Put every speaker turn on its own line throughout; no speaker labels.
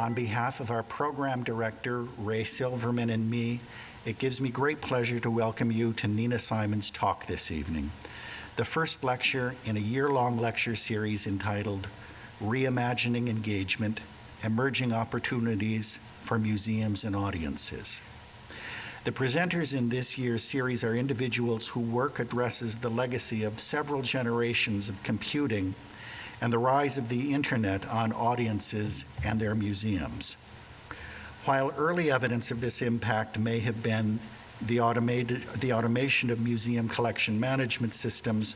On behalf of our program director, Ray Silverman, and me, it gives me great pleasure to welcome you to Nina Simon's talk this evening, the first lecture in a year-long lecture series entitled Reimagining Engagement, Emerging Opportunities for Museums and Audiences. The presenters in this year's series are individuals whose work addresses the legacy of several generations of computing and the rise of the internet on audiences and their museums. While early evidence of this impact may have been the automation of museum collection management systems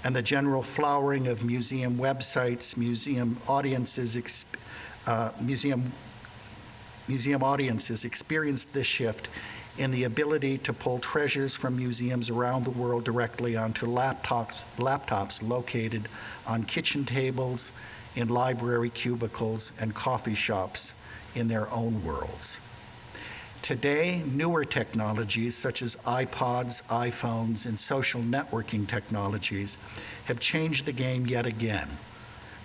and the general flowering of museum websites, museum audiences experienced this shift in the ability to pull treasures from museums around the world directly onto laptops located on kitchen tables, in library cubicles, and coffee shops in their own worlds. Today, newer technologies such as iPods, iPhones, and social networking technologies have changed the game yet again,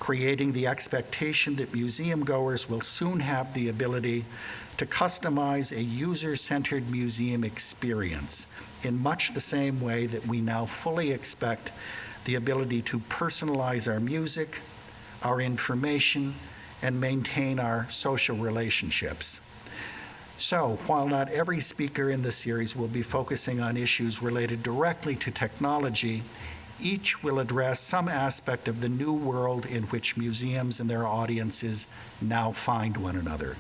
creating the expectation that museum goers will soon have the ability to customize a user-centered museum experience in much the same way that we now fully expect the ability to personalize our music, our information, and maintain our social relationships. So, while not every speaker in the series will be focusing on issues related directly to technology, each will address some aspect of the new world in which museums and their audiences now find one another.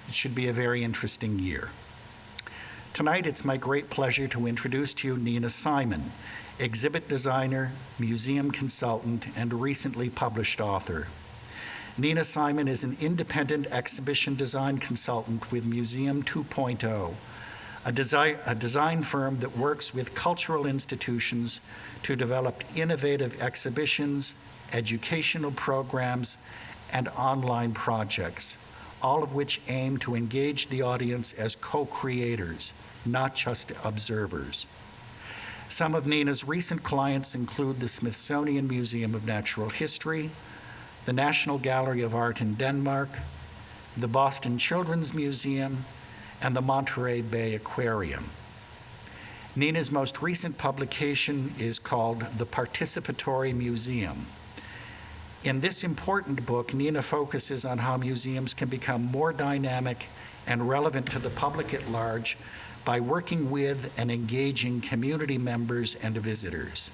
It should be a very interesting year. Tonight, it's my great pleasure to introduce to you Nina Simon, exhibit designer, museum consultant, and recently published author. Nina Simon is an independent exhibition design consultant with Museum 2.0, a design firm that works with cultural institutions to develop innovative exhibitions, educational programs, and online projects, all of which aim to engage the audience as co-creators, not just observers. Some of Nina's recent clients include the Smithsonian Museum of Natural History, the National Gallery of Art in Denmark, the Boston Children's Museum, and the Monterey Bay Aquarium. Nina's most recent publication is called The Participatory Museum. In this important book, Nina focuses on how museums can become more dynamic and relevant to the public at large by working with and engaging community members and visitors.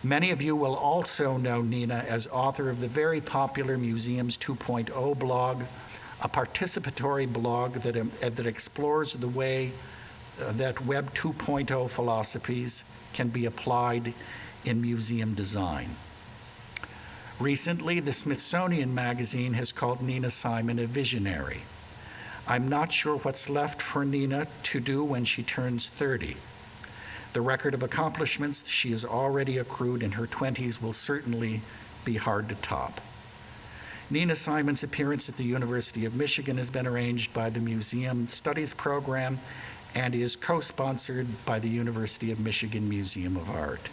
Many of you will also know Nina as author of the very popular Museums 2.0 blog, a participatory blog that explores the way that Web 2.0 philosophies can be applied in museum design. Recently, the Smithsonian Magazine has called Nina Simon a visionary. I'm not sure what's left for Nina to do when she turns 30. The record of accomplishments she has already accrued in her 20s will certainly be hard to top. Nina Simon's appearance at the University of Michigan has been arranged by the Museum Studies Program and is co-sponsored by the University of Michigan Museum of Art.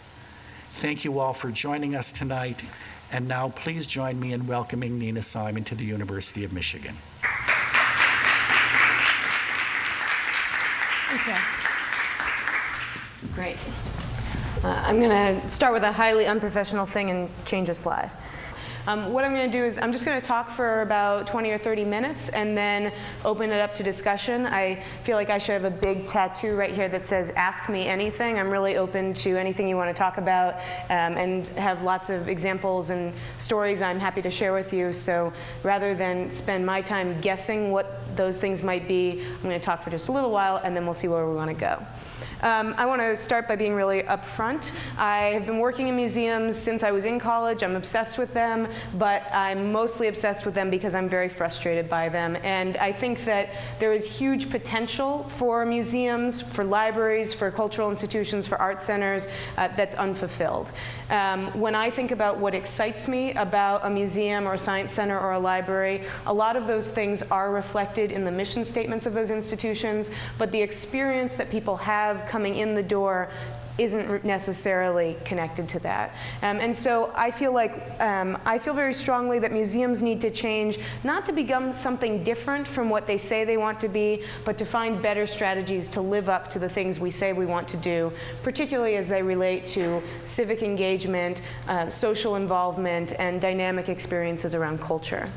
Thank you all for joining us tonight, and now please join me in welcoming Nina Simon to the University of Michigan.
Thanks, Matt. Great. I'm going to start with a highly unprofessional thing and change a slide. What I'm going to do is I'm just going to talk for about 20 or 30 minutes and then open it up to discussion. I feel like I should have a big tattoo right here that says, "Ask me anything." I'm really open to anything you want to talk about and have lots of examples and stories I'm happy to share with you. So rather than spend my time guessing what those things might be, I'm going to talk for just a little while and then we'll see where we want to go. I want to start by being really upfront. I have been working in museums since I was in college. I'm obsessed with them, but I'm mostly obsessed with them because I'm very frustrated by them. And I think that there is huge potential for museums, for libraries, for cultural institutions, for art centers that's unfulfilled. When I think about what excites me about a museum or a science center or a library, a lot of those things are reflected in the mission statements of those institutions, but the experience that people have coming in the door isn't necessarily connected to that. And so I feel very strongly that museums need to change, not to become something different from what they say they want to be, but to find better strategies to live up to the things we say we want to do, particularly as they relate to civic engagement, social involvement, and dynamic experiences around culture.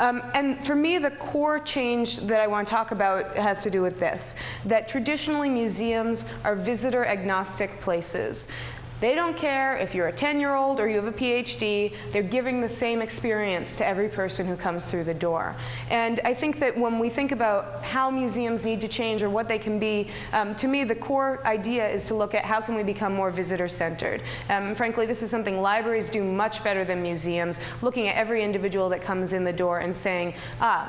And for me, the core change that I want to talk about has to do with this, that traditionally museums are visitor agnostic places. They don't care if you're a 10-year-old or you have a PhD, they're giving the same experience to every person who comes through the door. And I think that when we think about how museums need to change or what they can be, to me the core idea is to look at how can we become more visitor-centered. Frankly, this is something libraries do much better than museums, looking at every individual that comes in the door and saying,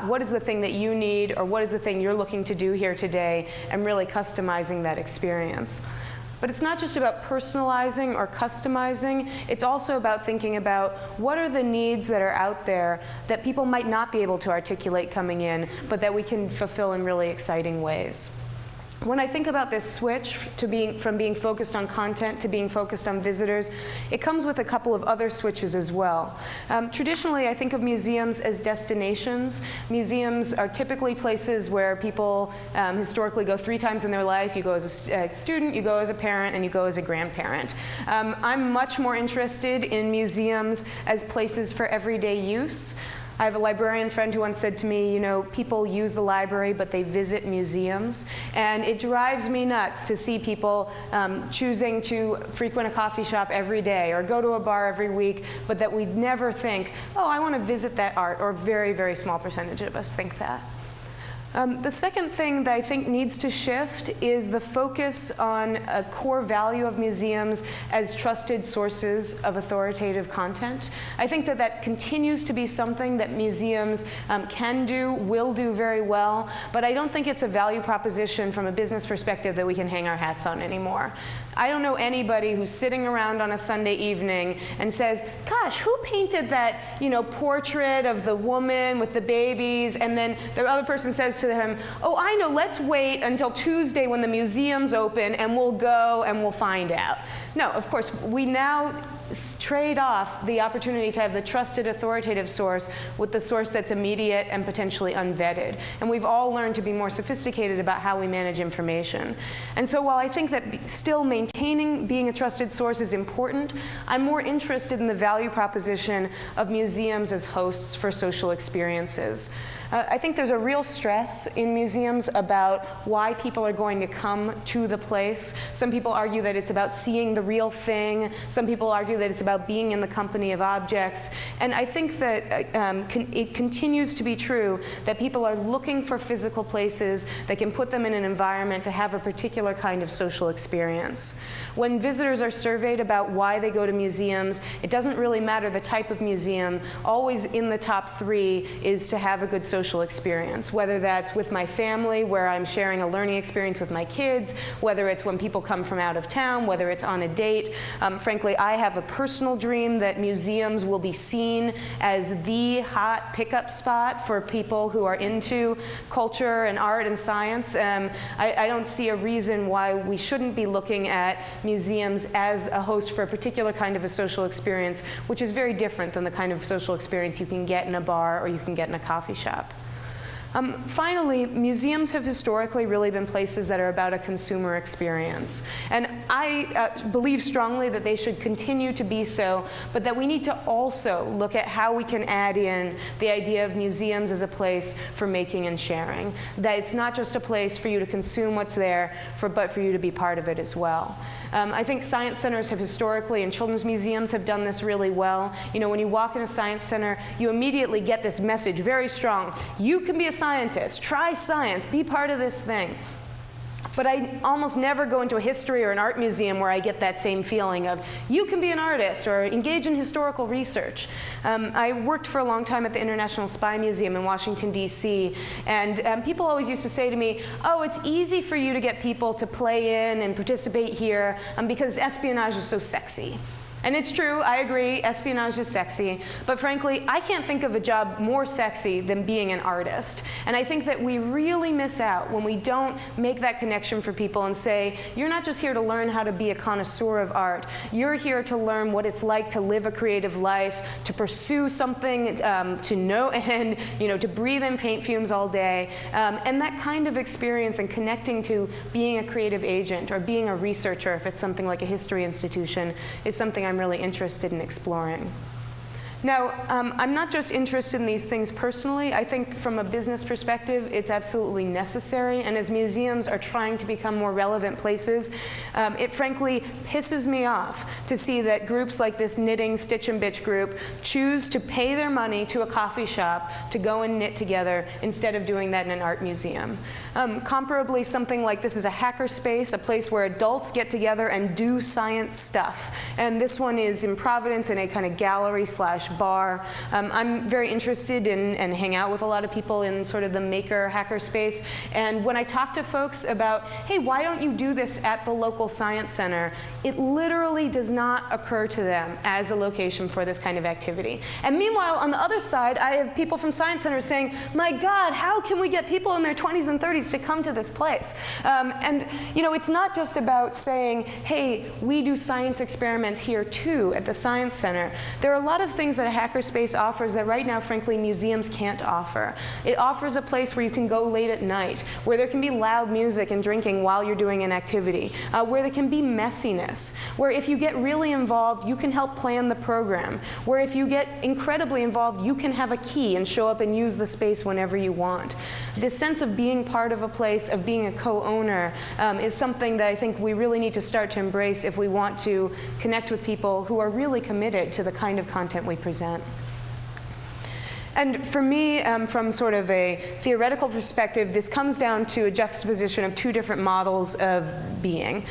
what is the thing that you need, or what is the thing you're looking to do here today, and really customizing that experience. But it's not just about personalizing or customizing, it's also about thinking about what are the needs that are out there that people might not be able to articulate coming in, but that we can fulfill in really exciting ways. When I think about this switch from being focused on content to being focused on visitors, it comes with a couple of other switches as well. Traditionally, I think of museums as destinations. Museums are typically places where people historically go 3 times in their life. You go as a student, you go as a parent, and you go as a grandparent. I'm much more interested in museums as places for everyday use. I have a librarian friend who once said to me, you know, people use the library, but they visit museums. And it drives me nuts to see people choosing to frequent a coffee shop every day or go to a bar every week, but that we never think, oh, I want to visit that art, or a very, very small percentage of us think that. The second thing that I think needs to shift is the focus on a core value of museums as trusted sources of authoritative content. I think that that continues to be something that museums can do, will do very well, but I don't think it's a value proposition from a business perspective that we can hang our hats on anymore. I don't know anybody who's sitting around on a Sunday evening and says, gosh, who painted that, you know, portrait of the woman with the babies? And then the other person says to him, oh, I know, let's wait until Tuesday when the museum's open and we'll go and we'll find out. No, of course, we now trade off the opportunity to have the trusted authoritative source with the source that's immediate and potentially unvetted. And we've all learned to be more sophisticated about how we manage information. And so while I think that still maintaining being a trusted source is important, I'm more interested in the value proposition of museums as hosts for social experiences. I think there's a real stress in museums about why people are going to come to the place. Some people argue that it's about seeing the real thing. Some people argue that it's about being in the company of objects. And I think that it continues to be true that people are looking for physical places that can put them in an environment to have a particular kind of social experience. When visitors are surveyed about why they go to museums, it doesn't really matter the type of museum. Always in the top 3 is to have a good social experience, whether that's with my family, where I'm sharing a learning experience with my kids, whether it's when people come from out of town, whether it's on a date. Frankly, I have a personal dream that museums will be seen as the hot pickup spot for people who are into culture and art and science. I don't see a reason why we shouldn't be looking at museums as a host for a particular kind of a social experience, which is very different than the kind of social experience you can get in a bar or you can get in a coffee shop. Finally, museums have historically really been places that are about a consumer experience. And I believe strongly that they should continue to be so, but that we need to also look at how we can add in the idea of museums as a place for making and sharing. That it's not just a place for you to consume what's there, but for you to be part of it as well. I think science centers have historically, and children's museums have done this really well. You know, when you walk in a science center, you immediately get this message very strong. You can be a scientist, try science, be part of this thing. But I almost never go into a history or an art museum where I get that same feeling of, you can be an artist or engage in historical research. I worked for a long time at the International Spy Museum in Washington, D.C., and people always used to say to me, oh, it's easy for you to get people to play in and participate here because espionage is so sexy. And it's true, I agree, espionage is sexy, but frankly, I can't think of a job more sexy than being an artist. And I think that we really miss out when we don't make that connection for people and say, you're not just here to learn how to be a connoisseur of art, you're here to learn what it's like to live a creative life, to pursue something to no end, to breathe in paint fumes all day. And that kind of experience and connecting to being a creative agent or being a researcher, if it's something like a history institution, is something I'm really interested in exploring. Now, I'm not just interested in these things personally. I think from a business perspective, it's absolutely necessary. And as museums are trying to become more relevant places, it frankly pisses me off to see that groups like this knitting Stitch and Bitch group choose to pay their money to a coffee shop to go and knit together instead of doing that in an art museum. Comparably, something like this is a hacker space, a place where adults get together and do science stuff. And this one is in Providence in a kind of gallery/bar. I'm very interested in and hang out with a lot of people in sort of the maker hacker space. And when I talk to folks about, hey, why don't you do this at the local science center, it literally does not occur to them as a location for this kind of activity. And meanwhile, on the other side, I have people from science centers saying, my God, how can we get people in their 20s and 30s to come to this place? And it's not just about saying, hey, we do science experiments here too at the science center. There are a lot of things that a hackerspace offers that right now, frankly, museums can't offer. It offers a place where you can go late at night, where there can be loud music and drinking while you're doing an activity, where there can be messiness, where if you get really involved, you can help plan the program, where if you get incredibly involved, you can have a key and show up and use the space whenever you want. This sense of being part of a place, of being a co-owner, is something that I think we really need to start to embrace if we want to connect with people who are really committed to the kind of content we present. And for me, from sort of a theoretical perspective, this comes down to a juxtaposition of two different models of being.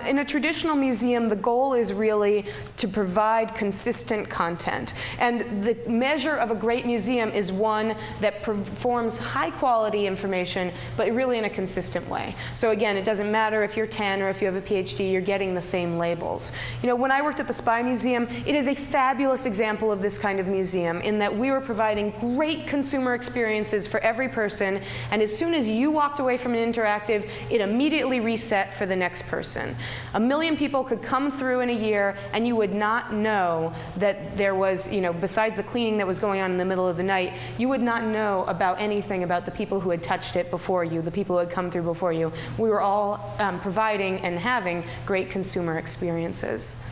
In a traditional museum, the goal is really to provide consistent content. And the measure of a great museum is one that performs high quality information, but really in a consistent way. So again, it doesn't matter if you're 10 or if you have a PhD, you're getting the same labels. When I worked at the Spy Museum, it is a fabulous example of this kind of museum in that we were providing great consumer experiences for every person, and as soon as you walked away from an interactive, it immediately reset for the next person. 1 million people could come through in a year, and you would not know that there was, besides the cleaning that was going on in the middle of the night, you would not know about anything about the people who had touched it before you, the people who had come through before you. We were all providing and having great consumer experiences.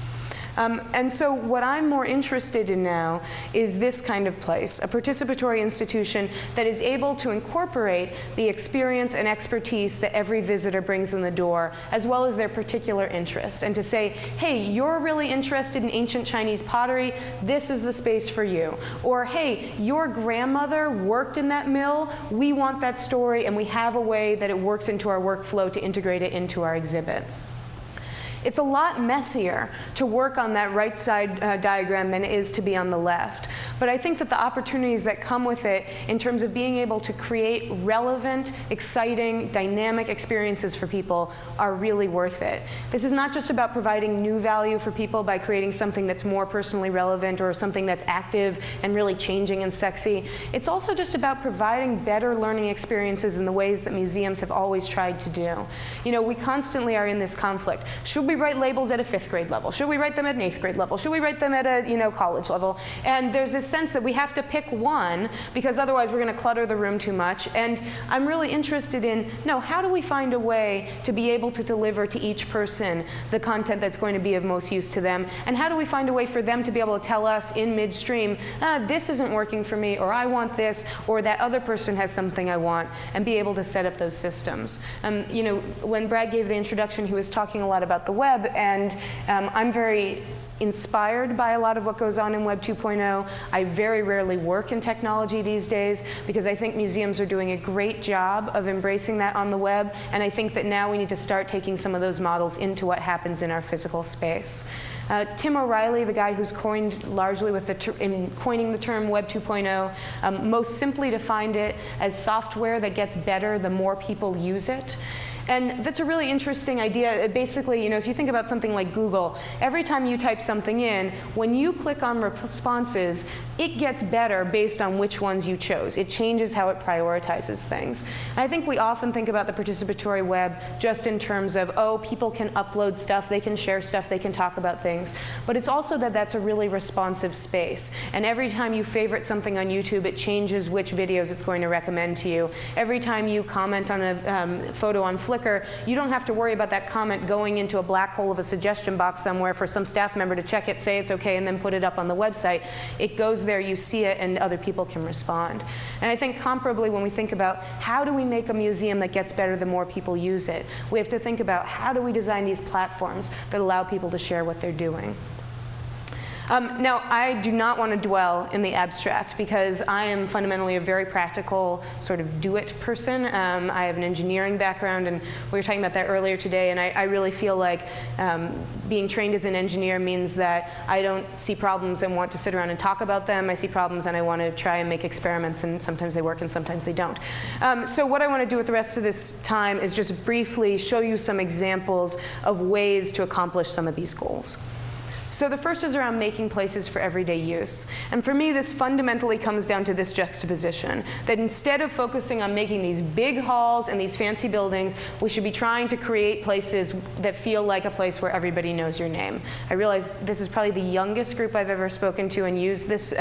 And so what I'm more interested in now is this kind of place, a participatory institution that is able to incorporate the experience and expertise that every visitor brings in the door, as well as their particular interests, and to say, hey, you're really interested in ancient Chinese pottery, this is the space for you. Or, hey, your grandmother worked in that mill, we want that story, and we have a way that it works into our workflow to integrate it into our exhibit. It's a lot messier to work on that right side diagram than it is to be on the left. But I think that the opportunities that come with it in terms of being able to create relevant, exciting, dynamic experiences for people are really worth it. This is not just about providing new value for people by creating something that's more personally relevant or something that's active and really changing and sexy. It's also just about providing better learning experiences in the ways that museums have always tried to do. We constantly are in this conflict. Should we write labels at a 5th grade level? Should we write them at an 8th grade level? Should we write them at a college level? And there's this sense that we have to pick one because otherwise we're going to clutter the room too much. And I'm really interested in, no, how do we find a way to be able to deliver to each person the content that's going to be of most use to them? And how do we find a way for them to be able to tell us in midstream, this isn't working for me, or I want this, or that other person has something I want, and be able to set up those systems. When Brad gave the introduction, he was talking a lot about the web, and I'm very inspired by a lot of what goes on in Web 2.0. I very rarely work in technology these days because I think museums are doing a great job of embracing that on the web, and I think that now we need to start taking some of those models into what happens in our physical space. Tim O'Reilly, the guy who's coined largely with coining the term Web 2.0, most simply defined it as software that gets better the more people use it. And that's a really interesting idea. Basically, if you think about something like Google, every time you type something in, when you click on responses, it gets better based on which ones you chose. It changes how it prioritizes things. And I think we often think about the participatory web just in terms of, oh, people can upload stuff, they can share stuff, they can talk about things. But it's also that that's a really responsive space. And every time you favorite something on YouTube, it changes which videos it's going to recommend to you. Every time you comment on a photo on Flickr, you don't have to worry about that comment going into a black hole of a suggestion box somewhere for some staff member to check it, say it's okay, and then put it up on the website. It goes there, you see it, and other people can respond. And I think comparably, when we think about how do we make a museum that gets better the more people use it, we have to think about how do we design these platforms that allow people to share what they're doing. Now, I do not want to dwell in the abstract because I am fundamentally a very practical sort of do-it person. I have an engineering background, and we were talking about that earlier today, and I really feel like being trained as an engineer means that I don't see problems and want to sit around and talk about them. I see problems and I want to try and make experiments, and sometimes they work and sometimes they don't. So what I want to do with the rest of this time is just briefly show you some examples of ways to accomplish some of these goals. So the first is around making places for everyday use. And for me, this fundamentally comes down to this juxtaposition, that instead of focusing on making these big halls and these fancy buildings, we should be trying to create places that feel like a place where everybody knows your name. I realize this is probably the youngest group I've ever spoken to and used this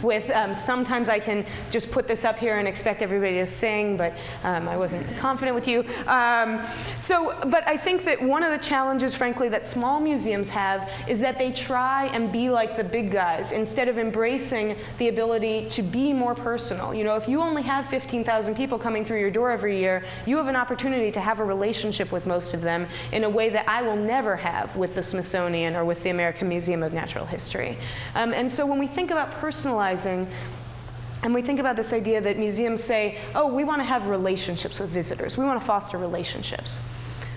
with. Sometimes I can just put this up here and expect everybody to sing, but I wasn't confident with you. But I think that one of the challenges, frankly, that small museums have is that they try and be like the big guys instead of embracing the ability to be more personal. If you only have 15,000 people coming through your door every year, you have an opportunity to have a relationship with most of them in a way that I will never have with the Smithsonian or with the American Museum of Natural History. And so when we think about personalizing, and we think about this idea that museums say, oh, we want to have relationships with visitors. We want to foster relationships.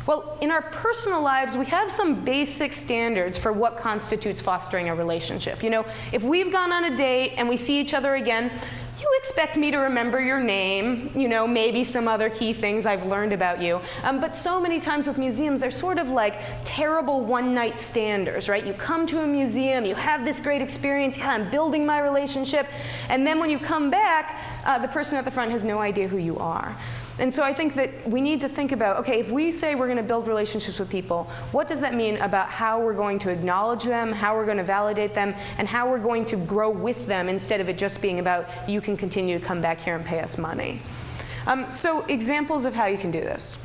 Well, in our personal lives, we have some basic standards for what constitutes fostering a relationship. If we've gone on a date and we see each other again, you expect me to remember your name, maybe some other key things I've learned about you. But so many times with museums, they're sort of like terrible one-night standers, right? You come to a museum, you have this great experience, I'm building my relationship, and then when you come back, the person at the front has no idea who you are. And so I think that we need to think about, okay, if we say we're going to build relationships with people, what does that mean about how we're going to acknowledge them, how we're going to validate them, and how we're going to grow with them instead of it just being about, you can continue to come back here and pay us money. So examples of how you can do this.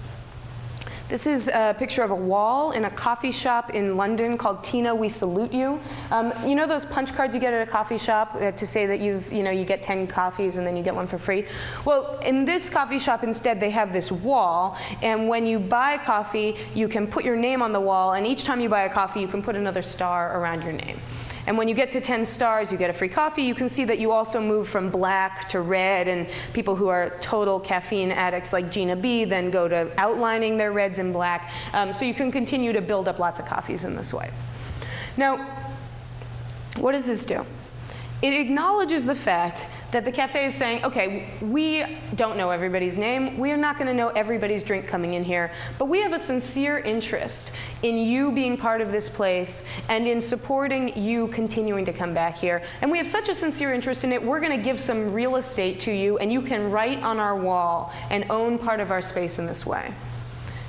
This is a picture of a wall in a coffee shop in London called Tina, We Salute You. You know those punch cards you get at a coffee shop to say that you get 10 coffees and then you get one for free? Well, in this coffee shop instead, they have this wall, and when you buy coffee, you can put your name on the wall, and each time you buy a coffee, you can put another star around your name. And when you get to 10 stars, you get a free coffee. You can see that you also move from black to red, and people who are total caffeine addicts like Gina B then go to outlining their reds in black. So you can continue to build up lots of coffees in this way. Now, what does this do? It acknowledges the fact that the cafe is saying, okay, we don't know everybody's name. We are not going to know everybody's drink coming in here. But we have a sincere interest in you being part of this place and in supporting you continuing to come back here. And we have such a sincere interest in it, we're going to give some real estate to you, and you can write on our wall and own part of our space in this way.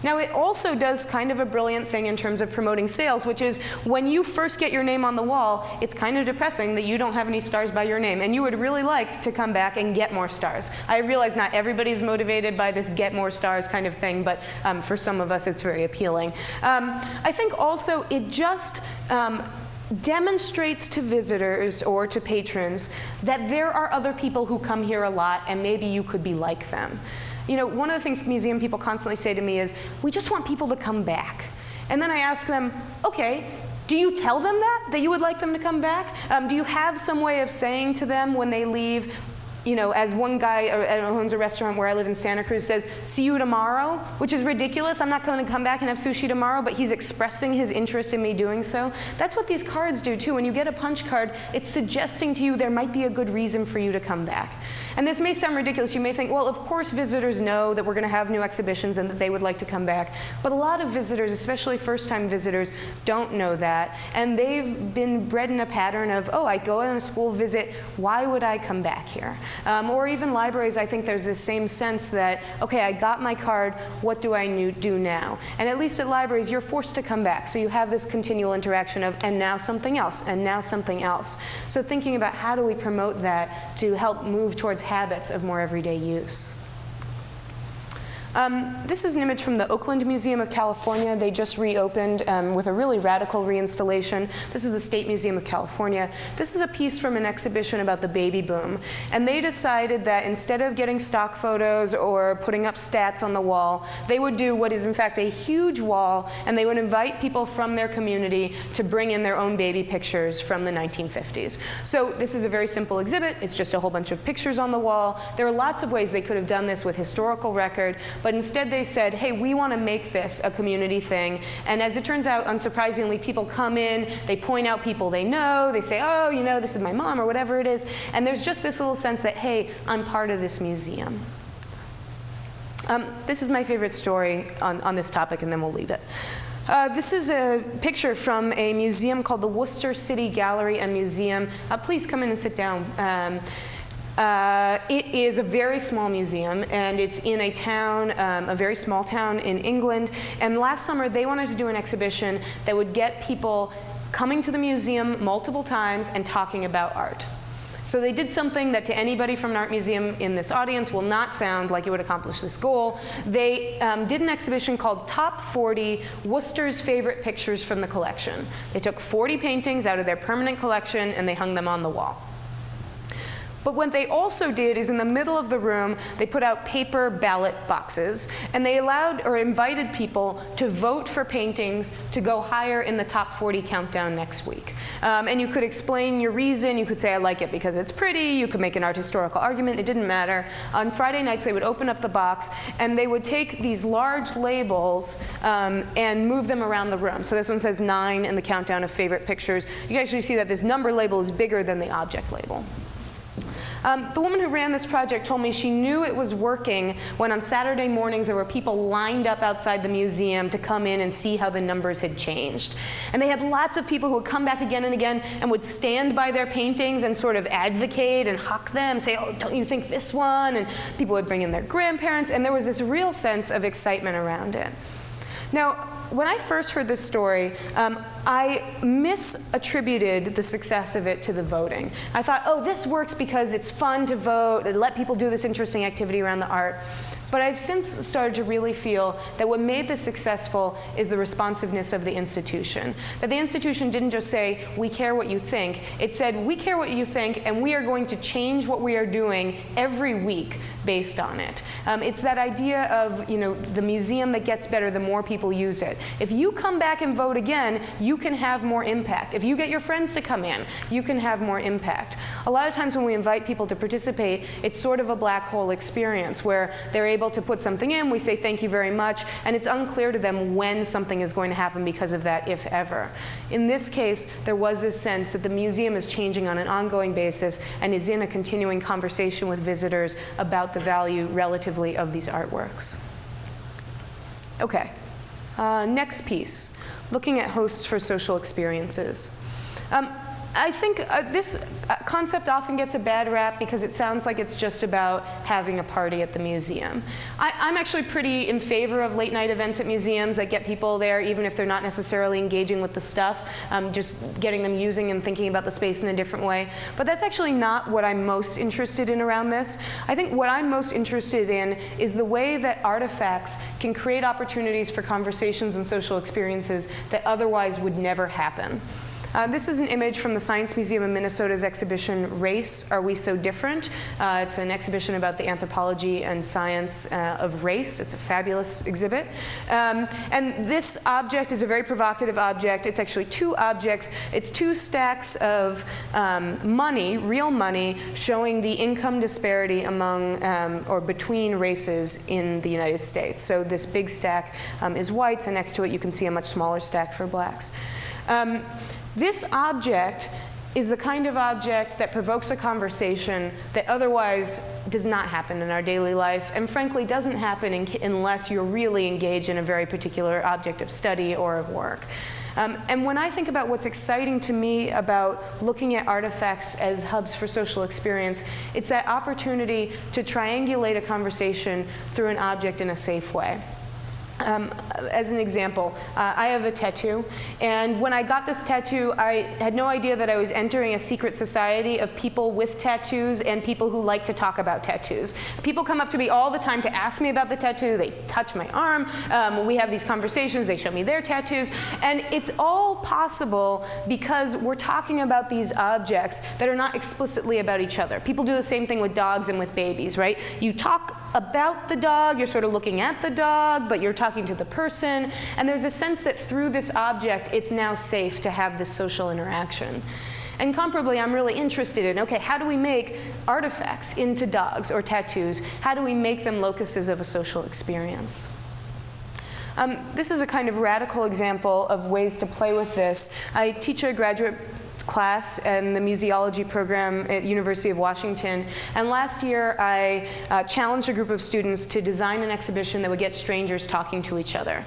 Now, it also does kind of a brilliant thing in terms of promoting sales, which is when you first get your name on the wall, it's kind of depressing that you don't have any stars by your name, and you would really like to come back and get more stars. I realize not everybody's motivated by this get more stars kind of thing, but for some of us it's very appealing. I think also it just demonstrates to visitors or to patrons that there are other people who come here a lot, and maybe you could be like them. One of the things museum people constantly say to me is, we just want people to come back. And then I ask them, okay, do you tell them that you would like them to come back? Do you have some way of saying to them when they leave, as one guy who owns a restaurant where I live in Santa Cruz says, "See you tomorrow," which is ridiculous. I'm not going to come back and have sushi tomorrow, but he's expressing his interest in me doing so. That's what these cards do too. When you get a punch card, it's suggesting to you there might be a good reason for you to come back. And this may sound ridiculous. You may think, well, of course visitors know that we're going to have new exhibitions and that they would like to come back. But a lot of visitors, especially first-time visitors, don't know that. And they've been bred in a pattern of, oh, I go on a school visit, why would I come back here? Or even libraries, I think there's this same sense that, okay, I got my card, what do I do now? And at least at libraries, you're forced to come back. So you have this continual interaction of, and now something else, and now something else. So thinking about how do we promote that to help move towards habits of more everyday use. This is an image from the Oakland Museum of California. They just reopened with a really radical reinstallation. This is the State Museum of California. This is a piece from an exhibition about the baby boom. And they decided that instead of getting stock photos or putting up stats on the wall, they would do what is in fact a huge wall, and they would invite people from their community to bring in their own baby pictures from the 1950s. So this is a very simple exhibit. It's just a whole bunch of pictures on the wall. There are lots of ways they could have done this with historical record, but instead they said, hey, we want to make this a community thing. And as it turns out, unsurprisingly, people come in, they point out people they know, they say, oh, this is my mom, or whatever it is. And there's just this little sense that, hey, I'm part of this museum. This is my favorite story on this topic, and then we'll leave it. This is a picture from a museum called the Worcester City Gallery and Museum. Please come in and sit down. It is a very small museum, and it's in a town, a very small town in England. And last summer, they wanted to do an exhibition that would get people coming to the museum multiple times and talking about art. So they did something that to anybody from an art museum in this audience will not sound like it would accomplish this goal. They did an exhibition called Top 40 Worcester's Favorite Pictures from the Collection. They took 40 paintings out of their permanent collection, and they hung them on the wall. But what they also did is in the middle of the room, they put out paper ballot boxes, and they allowed or invited people to vote for paintings to go higher in the top 40 countdown next week. And you could explain your reason. You could say, I like it because it's pretty. You could make an art historical argument. It didn't matter. On Friday nights, they would open up the box, and they would take these large labels and move them around the room. So this one says 9 in the countdown of favorite pictures. You can actually see that this number label is bigger than the object label. The woman who ran this project told me she knew it was working when on Saturday mornings there were people lined up outside the museum to come in and see how the numbers had changed. And they had lots of people who would come back again and again and would stand by their paintings and sort of advocate and hawk them and say, oh, don't you think this one? And people would bring in their grandparents, and there was this real sense of excitement around it. Now, when I first heard this story, I misattributed the success of it to the voting. I thought, oh, this works because it's fun to vote and let people do this interesting activity around the art. But I've since started to really feel that what made this successful is the responsiveness of the institution. That the institution didn't just say, we care what you think. It said, we care what you think, and we are going to change what we are doing every week based on it. It's that idea of the museum that gets better the more people use it. If you come back and vote again, you can have more impact. If you get your friends to come in, you can have more impact. A lot of times when we invite people to participate, it's sort of a black hole experience where they're able to put something in, we say thank you very much, and it's unclear to them when something is going to happen because of that, if ever. In this case, there was this sense that the museum is changing on an ongoing basis and is in a continuing conversation with visitors about the value relatively of these artworks. Okay, next piece, looking at hosts for social experiences. I think this concept often gets a bad rap because it sounds like it's just about having a party at the museum. I'm actually pretty in favor of late night events at museums that get people there even if they're not necessarily engaging with the stuff, just getting them using and thinking about the space in a different way. But that's actually not what I'm most interested in around this. I think what I'm most interested in is the way that artifacts can create opportunities for conversations and social experiences that otherwise would never happen. This is an image from the Science Museum of Minnesota's exhibition, Race, Are We So Different? It's an exhibition about the anthropology and science of race. It's a fabulous exhibit. And this object is a very provocative object. It's actually two objects. It's two stacks of money, real money, showing the income disparity among or between races in the United States. So this big stack is whites, and next to it you can see a much smaller stack for blacks. This object is the kind of object that provokes a conversation that otherwise does not happen in our daily life, and frankly doesn't happen unless you're really engaged in a very particular object of study or of work. And when I think about what's exciting to me about looking at artifacts as hubs for social experience, it's that opportunity to triangulate a conversation through an object in a safe way. As an example, I have a tattoo, and when I got this tattoo, I had no idea that I was entering a secret society of people with tattoos and people who like to talk about tattoos. People come up to me all the time to ask me about the tattoo. They touch my arm. We have these conversations. They show me their tattoos. And it's all possible because we're talking about these objects that are not explicitly about each other. People do the same thing with dogs and with babies, right? You talk about the dog, you're sort of looking at the dog, but you're talking to the person, and there's a sense that through this object, it's now safe to have this social interaction. And comparably, I'm really interested in, okay, how do we make artifacts into dogs or tattoos? How do we make them locuses of a social experience? This is a kind of radical example of ways to play with this. I teach a graduate class in the museology program at University of Washington, and last year I challenged a group of students to design an exhibition that would get strangers talking to each other.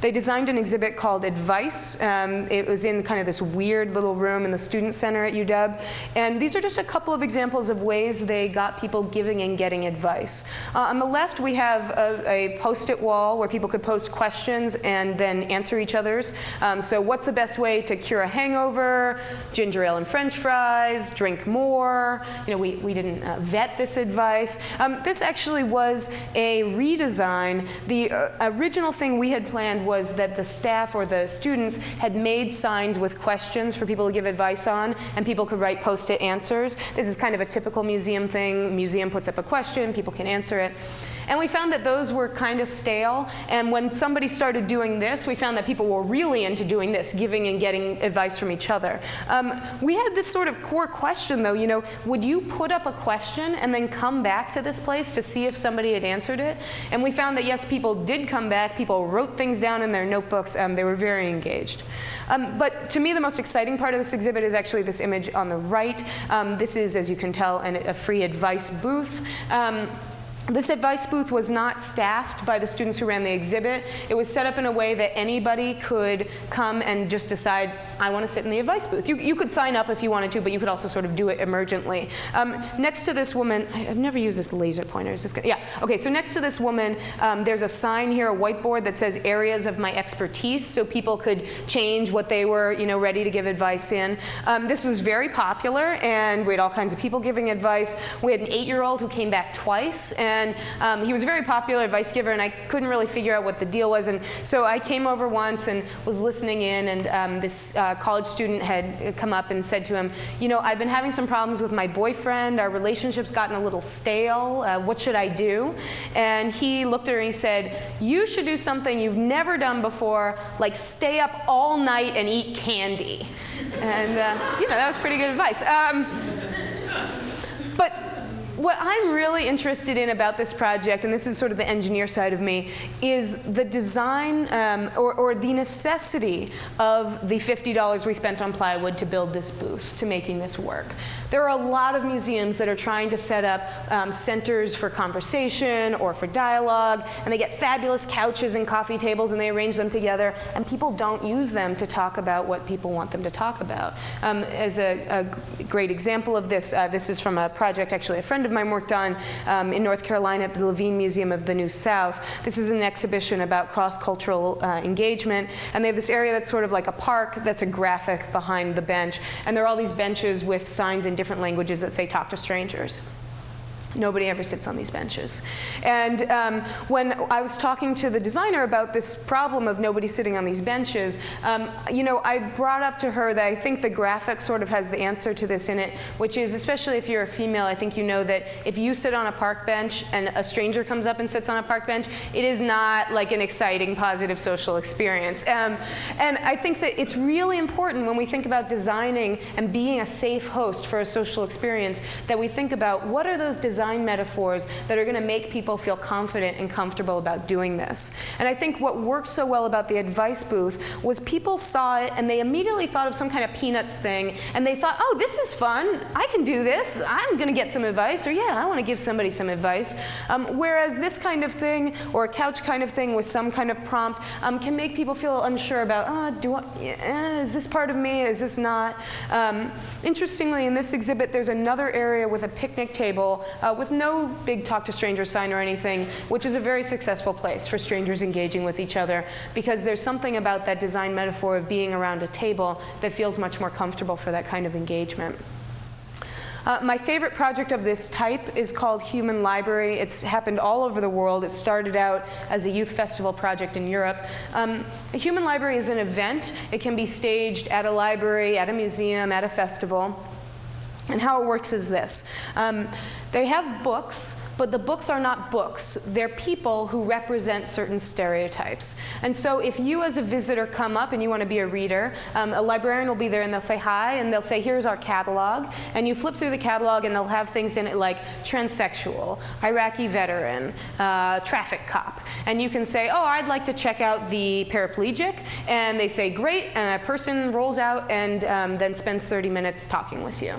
They designed an exhibit called Advice. It was in kind of this weird little room in the student center at UW. And these are just a couple of examples of ways they got people giving and getting advice. On the left, we have a post-it wall where people could post questions and then answer each other's. So what's the best way to cure a hangover? Ginger ale and French fries, drink more. You know, we didn't vet this advice. This actually was a redesign. The original thing we had planned was that the staff or the students had made signs with questions for people to give advice on, and people could write post-it answers. This is kind of a typical museum thing. Museum puts up a question, people can answer it. And we found that those were kind of stale, and when somebody started doing this, we found that people were really into doing this, giving and getting advice from each other. We had this sort of core question, though, you know, would you put up a question and then come back to this place to see if somebody had answered it? And we found that, yes, people did come back, people wrote things down in their notebooks, they were very engaged. But to me, the most exciting part of this exhibit is actually this image on the right. This is, as you can tell, a free advice booth. This advice booth was not staffed by the students who ran the exhibit. It was set up in a way that anybody could come and just decide, I want to sit in the advice booth. You could sign up if you wanted to, but you could also sort of do it emergently. Next to this woman, I've never used this laser pointer. Is this good? Yeah, okay, so next to this woman, there's a sign here, a whiteboard that says areas of my expertise, so people could change what they were, you know, ready to give advice in. This was very popular, and we had all kinds of people giving advice. We had an 8-year-old who came back twice, and he was a very popular advice giver, and I couldn't really figure out what the deal was. And so I came over once and was listening in, and this college student had come up and said to him, you know, I've been having some problems with my boyfriend. Our relationship's gotten a little stale. What should I do? And he looked at her and he said, you should do something you've never done before, like stay up all night and eat candy. And you know, that was pretty good advice. But what I'm really interested in about this project, and this is sort of the engineer side of me, is the design or the necessity of the $50 we spent on plywood to build this booth, to making this work. There are a lot of museums that are trying to set up centers for conversation or for dialogue, and they get fabulous couches and coffee tables and they arrange them together, and people don't use them to talk about what people want them to talk about. As a great example of this, this is from a project actually a friend of mine worked on in North Carolina at the Levine Museum of the New South. This is an exhibition about cross-cultural engagement, and they have this area that's sort of like a park that's a graphic behind the bench, and there are all these benches with signs in different languages that say talk to strangers. Nobody ever sits on these benches. And when I was talking to the designer about this problem of nobody sitting on these benches, I brought up to her that I think the graphic sort of has the answer to this in it, which is, especially if you're a female, I think you know that if you sit on a park bench and a stranger comes up and sits on a park bench, it is not like an exciting, positive social experience. And I think that it's really important when we think about designing and being a safe host for a social experience that we think about what are those design metaphors that are going to make people feel confident and comfortable about doing this. And I think what worked so well about the advice booth was people saw it and they immediately thought of some kind of Peanuts thing, and they thought, oh, this is fun, I can do this, I'm going to get some advice, or yeah, I want to give somebody some advice. Whereas this kind of thing, or a couch kind of thing with some kind of prompt, can make people feel unsure about, is this part of me, is this not? Interestingly, in this exhibit, there's another area with a picnic table with no big talk to strangers sign or anything, which is a very successful place for strangers engaging with each other, because there's something about that design metaphor of being around a table that feels much more comfortable for that kind of engagement. My favorite project of this type is called Human Library. It's happened all over the world. It started out as a youth festival project in Europe. A Human Library is an event. It can be staged at a library, at a museum, at a festival. And how it works is this. They have books, but the books are not books. They're people who represent certain stereotypes. And so if you as a visitor come up and you want to be a reader, a librarian will be there and they'll say hi, and they'll say, here's our catalog. And you flip through the catalog and they'll have things in it like transsexual, Iraqi veteran, traffic cop. And you can say, oh, I'd like to check out the paraplegic. And they say, great, and a person rolls out and then spends 30 minutes talking with you.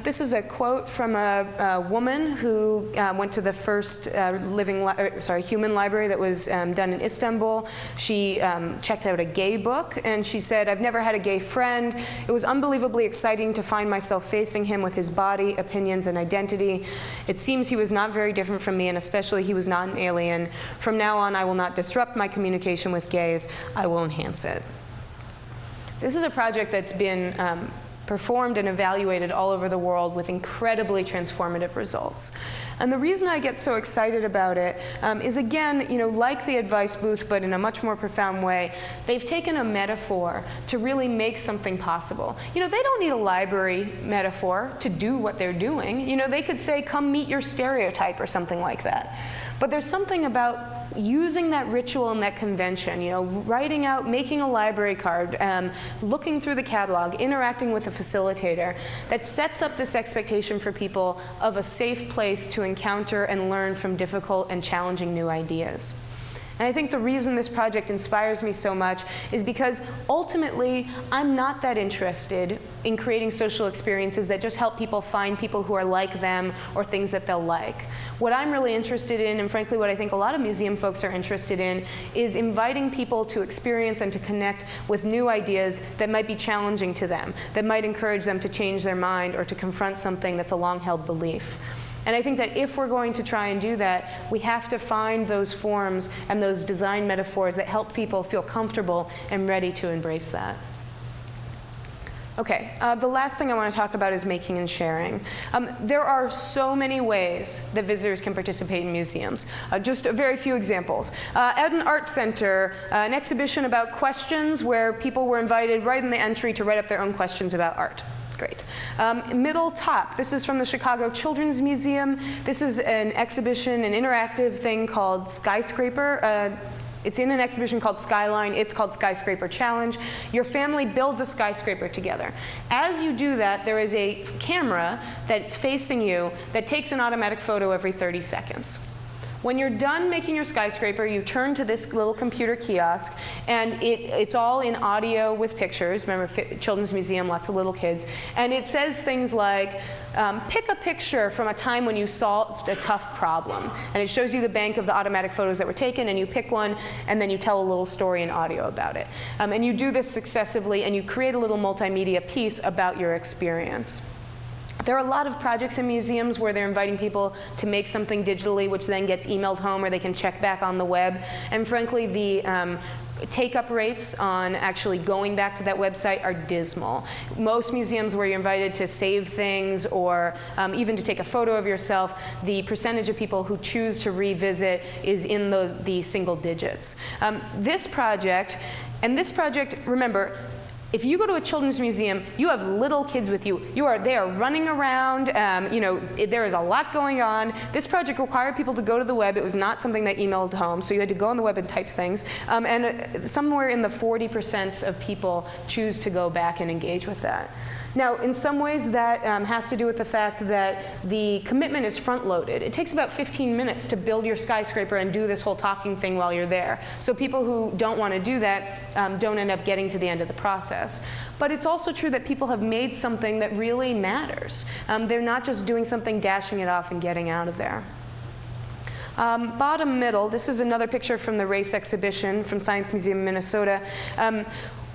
This is a quote from a woman who went to the first human library that was done in Istanbul. She checked out a gay book, and she said, I've never had a gay friend. It was unbelievably exciting to find myself facing him with his body, opinions, and identity. It seems he was not very different from me, and especially he was not an alien. From now on, I will not disrupt my communication with gays. I will enhance it. This is a project that's been performed and evaluated all over the world with incredibly transformative results. And the reason I get so excited about it is, again, like the advice booth, but in a much more profound way, they've taken a metaphor to really make something possible. They don't need a library metaphor to do what they're doing. They could say, come meet your stereotype or something like that. But there's something about using that ritual and that convention, writing out, making a library card, looking through the catalog, interacting with a facilitator, that sets up this expectation for people of a safe place to encounter and learn from difficult and challenging new ideas. And I think the reason this project inspires me so much is because ultimately, I'm not that interested in creating social experiences that just help people find people who are like them or things that they'll like. What I'm really interested in, and frankly what I think a lot of museum folks are interested in, is inviting people to experience and to connect with new ideas that might be challenging to them, that might encourage them to change their mind or to confront something that's a long-held belief. And I think that if we're going to try and do that, we have to find those forms and those design metaphors that help people feel comfortable and ready to embrace that. Okay, the last thing I want to talk about is making and sharing. There are so many ways that visitors can participate in museums. Just a very few examples. At an art center, an exhibition about questions where people were invited right in the entry to write up their own questions about art. Great. Middle top, this is from the Chicago Children's Museum. This is an exhibition, an interactive thing called Skyscraper. It's in an exhibition called Skyline. It's called Skyscraper Challenge. Your family builds a skyscraper together. As you do that, there is a camera that's facing you that takes an automatic photo every 30 seconds. When you're done making your skyscraper, you turn to this little computer kiosk, and it's all in audio with pictures. Remember, Children's Museum, lots of little kids. And it says things like, pick a picture from a time when you solved a tough problem. And it shows you the bank of the automatic photos that were taken, and you pick one, and then you tell a little story in audio about it. And you do this successively, and you create a little multimedia piece about your experience. There are a lot of projects in museums where they're inviting people to make something digitally, which then gets emailed home or they can check back on the web. And frankly, the take-up rates on actually going back to that website are dismal. Most museums where you're invited to save things or even to take a photo of yourself, the percentage of people who choose to revisit is in the single digits. This project, remember, if you go to a children's museum, you have little kids with you. They are running around. There is a lot going on. This project required people to go to the web. It was not something they emailed home, so you had to go on the web and type things. And somewhere in the 40% of people choose to go back and engage with that. Now, in some ways, that has to do with the fact that the commitment is front-loaded. It takes about 15 minutes to build your skyscraper and do this whole talking thing while you're there. So people who don't want to do that don't end up getting to the end of the process. But it's also true that people have made something that really matters. They're not just doing something, dashing it off, and getting out of there. Bottom middle, this is another picture from the race exhibition from Science Museum, Minnesota.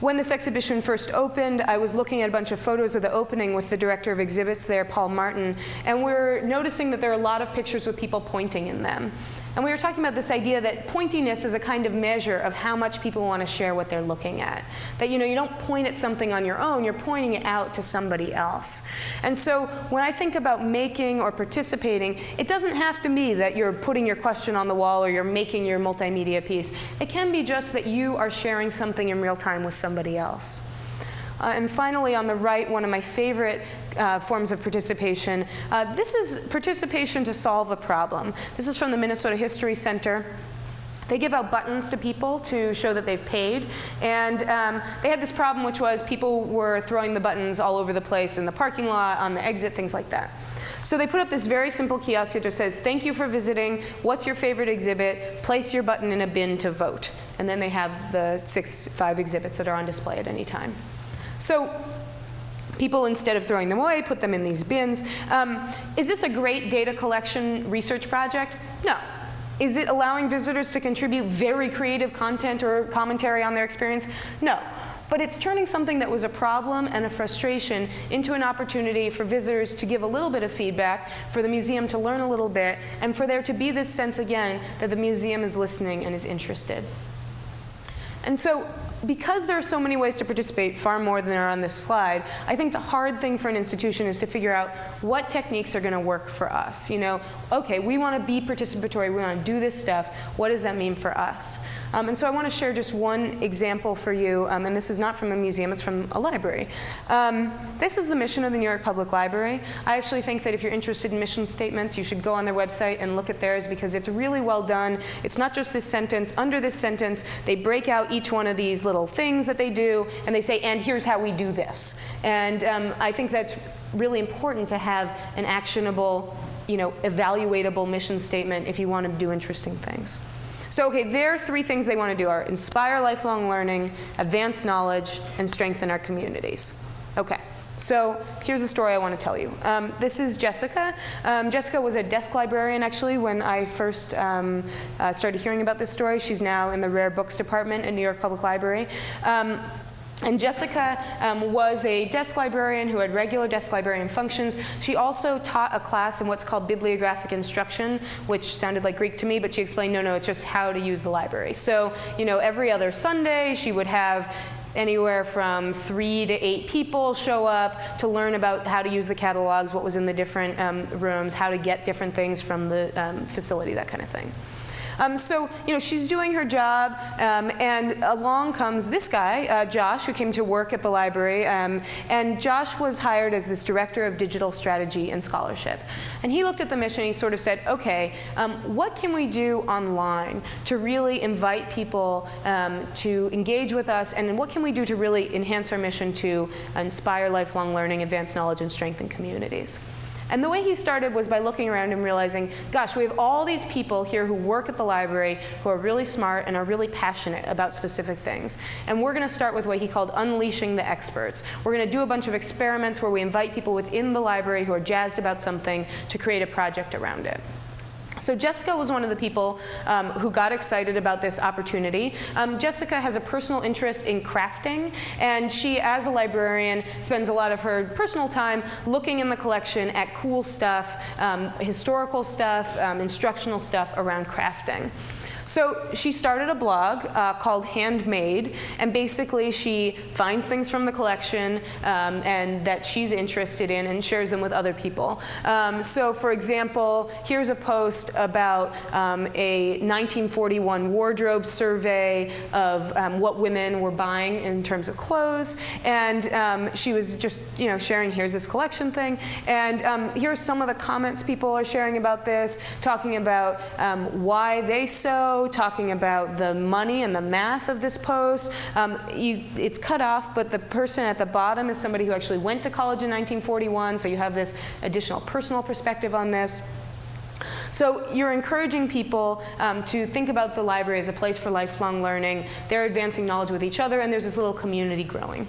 When this exhibition first opened, I was looking at a bunch of photos of the opening with the director of exhibits there, Paul Martin, and we were noticing that there are a lot of pictures with people pointing in them. And we were talking about this idea that pointiness is a kind of measure of how much people want to share what they're looking at. That you don't point at something on your own, you're pointing it out to somebody else. And so when I think about making or participating, it doesn't have to be that you're putting your question on the wall or you're making your multimedia piece. It can be just that you are sharing something in real time with somebody else. And finally, on the right, one of my favorite forms of participation. This is participation to solve a problem. This is from the Minnesota History Center. They give out buttons to people to show that they've paid. And they had this problem, which was people were throwing the buttons all over the place in the parking lot, on the exit, things like that. So they put up this very simple kiosk that just says, "Thank you for visiting. What's your favorite exhibit? Place your button in a bin to vote." And then they have the 5 exhibits that are on display at any time. So people, instead of throwing them away, put them in these bins. Is this a great data collection research project? No. Is it allowing visitors to contribute very creative content or commentary on their experience? No. But it's turning something that was a problem and a frustration into an opportunity for visitors to give a little bit of feedback, for the museum to learn a little bit, and for there to be this sense again that the museum is listening and is interested. And so, because there are so many ways to participate, far more than are on this slide, I think the hard thing for an institution is to figure out what techniques are going to work for us. Okay, we want to be participatory, we want to do this stuff. What does that mean for us? And so I want to share just one example for you, and this is not from a museum, it's from a library. This is the mission of the New York Public Library. I actually think that if you're interested in mission statements, you should go on their website and look at theirs because it's really well done. It's not just this sentence. Under this sentence, they break out each one of these little things that they do, and they say, and here's how we do this. And I think that's really important to have an actionable, evaluatable mission statement if you want to do interesting things. So okay, their 3 things they want to do are inspire lifelong learning, advance knowledge, and strengthen our communities. Okay, so here's a story I want to tell you. This is Jessica. Jessica was a desk librarian, actually, when I first started hearing about this story. She's now in the rare books department at New York Public Library. And Jessica was a desk librarian who had regular desk librarian functions. She also taught a class in what's called bibliographic instruction, which sounded like Greek to me, but she explained, no, it's just how to use the library. So, every other Sunday, she would have anywhere from 3 to 8 people show up to learn about how to use the catalogs, what was in the different rooms, how to get different things from the facility, that kind of thing. So, she's doing her job, and along comes this guy, Josh, who came to work at the library, and Josh was hired as this director of digital strategy and scholarship. And he looked at the mission and he sort of said, okay, what can we do online to really invite people to engage with us, and what can we do to really enhance our mission to inspire lifelong learning, advance knowledge, and strengthen communities? And the way he started was by looking around and realizing, gosh, we have all these people here who work at the library who are really smart and are really passionate about specific things. And we're going to start with what he called unleashing the experts. We're going to do a bunch of experiments where we invite people within the library who are jazzed about something to create a project around it. So Jessica was one of the people who got excited about this opportunity. Jessica has a personal interest in crafting, and she, as a librarian, spends a lot of her personal time looking in the collection at cool stuff, historical stuff, instructional stuff around crafting. So she started a blog called Handmade, and basically she finds things from the collection and that she's interested in and shares them with other people. So for example, here's a post about a 1941 wardrobe survey of what women were buying in terms of clothes, and she was just sharing, here's this collection thing, and here's some of the comments people are sharing about this, talking about why they sew, talking about the money and the math of this post. It's cut off, but the person at the bottom is somebody who actually went to college in 1941, so you have this additional personal perspective on this. So you're encouraging people to think about the library as a place for lifelong learning. They're advancing knowledge with each other, and there's this little community growing.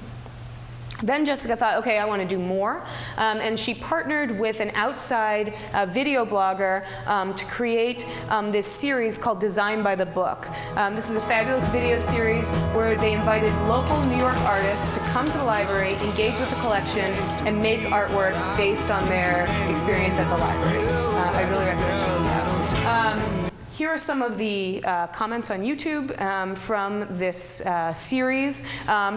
Then Jessica thought, okay, I want to do more, and she partnered with an outside video blogger to create this series called Design by the Book. This is a fabulous video series where they invited local New York artists to come to the library, engage with the collection, and make artworks based on their experience at the library. I really recommend checking it out. Here are some of the comments on YouTube from this series.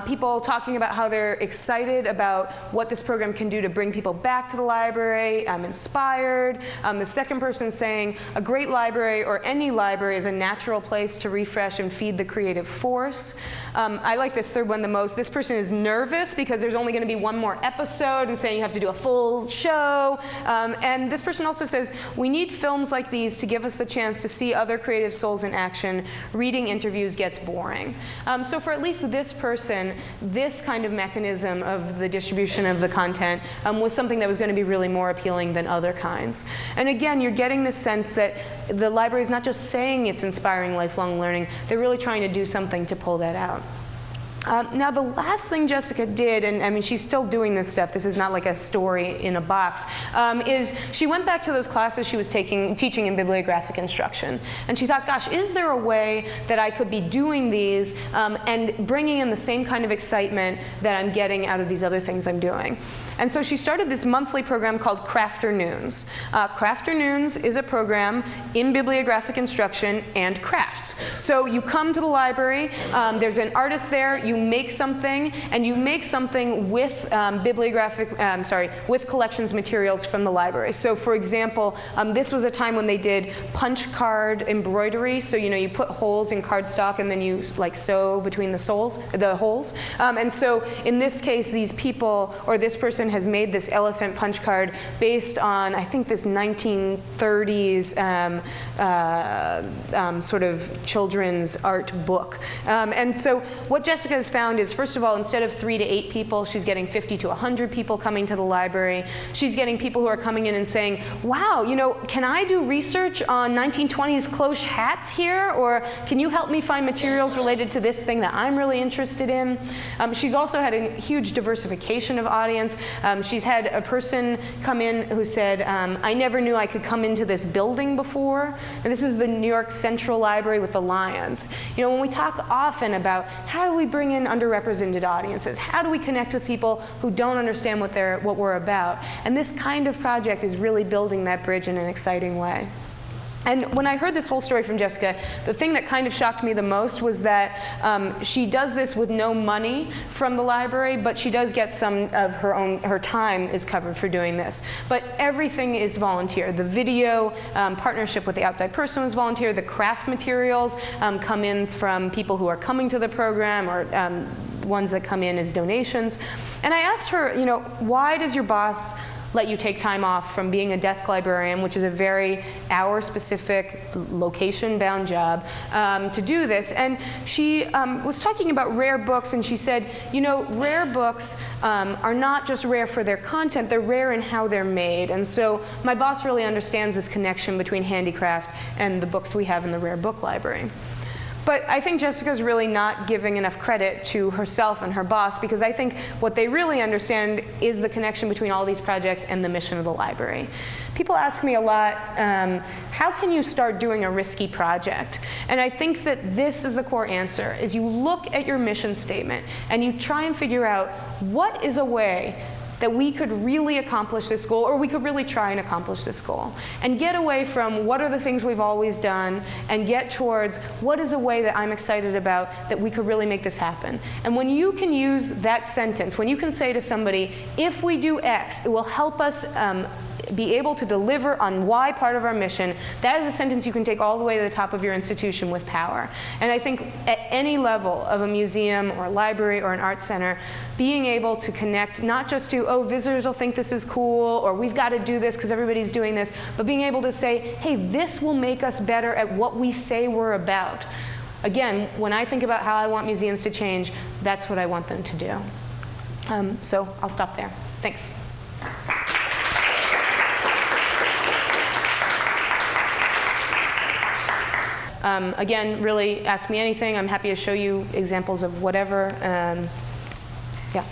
People talking about how they're excited about what this program can do to bring people back to the library. I'm inspired. The second person saying, a great library, or any library, is a natural place to refresh and feed the creative force. I like this third one the most. This person is nervous because there's only going to be one more episode, and saying you have to do a full show. And this person also says, we need films like these to give us the chance to see other creative souls in action. Reading interviews gets boring. So for at least this person, this kind of mechanism of the distribution of the content was something that was going to be really more appealing than other kinds. And again, you're getting the sense that the library is not just saying it's inspiring lifelong learning, they're really trying to do something to pull that out. Now the last thing Jessica did, and I mean she's still doing this stuff, this is not like a story in a box, is she went back to those classes she was teaching in bibliographic instruction. And she thought, gosh, is there a way that I could be doing these and bringing in the same kind of excitement that I'm getting out of these other things I'm doing? And so she started this monthly program called Crafternoons. Crafternoons is a program in bibliographic instruction and crafts. So you come to the library, there's an artist there, you make something, and you make something with with collections materials from the library. So for example, this was a time when they did punch card embroidery. So you put holes in cardstock and then you like sew between the holes. And so in this case, these people, or this person, has made this elephant punch card based on, I think, this 1930s sort of children's art book. And so what Jessica has found is, first of all, instead of 3 to 8 people, she's getting 50 to 100 people coming to the library. She's getting people who are coming in and saying, wow, can I do research on 1920s cloche hats here? Or can you help me find materials related to this thing that I'm really interested in? She's also had a huge diversification of audience. She's had a person come in who said, I never knew I could come into this building before. And this is the New York Central Library with the lions. When we talk often about how do we bring in underrepresented audiences, how do we connect with people who don't understand what we're about, and this kind of project is really building that bridge in an exciting way. And when I heard this whole story from Jessica, the thing that kind of shocked me the most was that she does this with no money from the library, but she does get some of her time is covered for doing this. But everything is volunteer. The video partnership with the outside person was volunteer. The craft materials come in from people who are coming to the program, or ones that come in as donations. And I asked her, why does your boss let you take time off from being a desk librarian, which is a very hour-specific, location-bound job, to do this? And she was talking about rare books, and she said, rare books are not just rare for their content, they're rare in how they're made. And so my boss really understands this connection between handicraft and the books we have in the rare book library. But I think Jessica's really not giving enough credit to herself and her boss, because I think what they really understand is the connection between all these projects and the mission of the library. People ask me a lot, how can you start doing a risky project? And I think that this is the core answer, is you look at your mission statement and you try and figure out what is a way that we could really accomplish this goal, or we could really try and accomplish this goal. And get away from what are the things we've always done, and get towards what is a way that I'm excited about that we could really make this happen. And when you can use that sentence, when you can say to somebody, if we do X, it will help us be able to deliver on Y part of our mission, that is a sentence you can take all the way to the top of your institution with power. And I think at any level of a museum or a library or an art center, being able to connect not just to, oh, visitors will think this is cool, or we've got to do this because everybody's doing this, but being able to say, hey, this will make us better at what we say we're about. Again, when I think about how I want museums to change, that's what I want them to do. So I'll stop there. Thanks. Again, really ask me anything. I'm happy to show you examples of whatever. Yeah.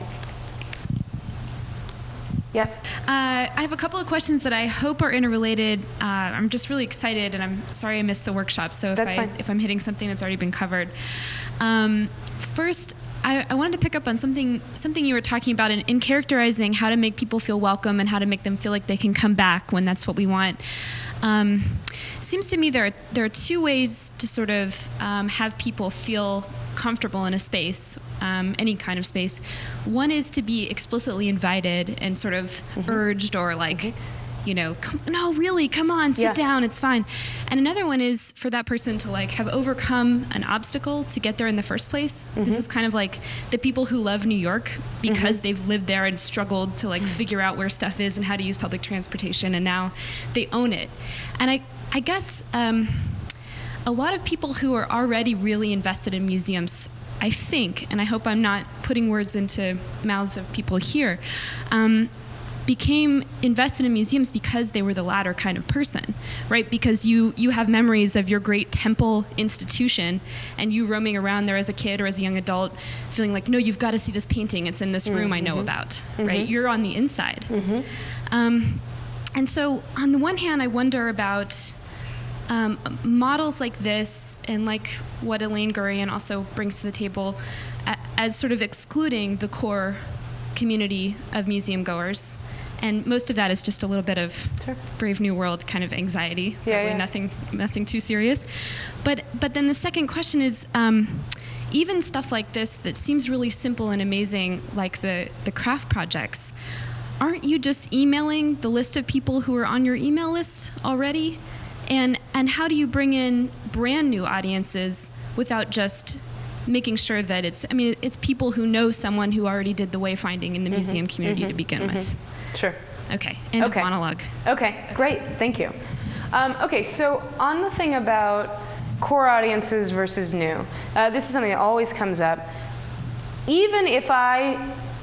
Yes?
I have a couple of questions that I hope are interrelated. I'm just really excited, and I'm sorry I missed the workshop, so if I'm hitting something that's already been covered. First, I wanted to pick up on something you were talking about in characterizing how to make people feel welcome and how to make them feel like they can come back when that's what we want. Seems to me there are two ways to sort of have people feel comfortable in a space, any kind of space. One is to be explicitly invited and sort of urged, or like, you know, no, really, come on, sit down, it's fine. And another one is for that person to like have overcome an obstacle to get there in the first place. This is kind of like the people who love New York because they've lived there and struggled to like figure out where stuff is and how to use public transportation, and now they own it. And I guess a lot of people who are already really invested in museums, I think, and I hope I'm not putting words into mouths of people here, became invested in museums because they were the latter kind of person, right? Because you have memories of your great temple institution, and you roaming around there as a kid or as a young adult feeling like, no, you've got to see this painting, it's in this room I know about, right? You're on the inside. And so on the one hand, I wonder about models like this, and like what Elaine Gurian also brings to the table, as sort of excluding the core community of museum goers. And most of that is just a little bit of Brave New World kind of anxiety, probably nothing too serious. But then the second question is, even stuff like this that seems really simple and amazing, like the craft projects, aren't you just emailing the list of people who are on your email list already? And how do you bring in brand new audiences without just making sure that it's people who know someone who already did the wayfinding in the museum community to begin with? Sure. Okay, end of monologue.
Okay, great, thank you. Okay, so on the thing about core audiences versus new, this is something that always comes up. Even if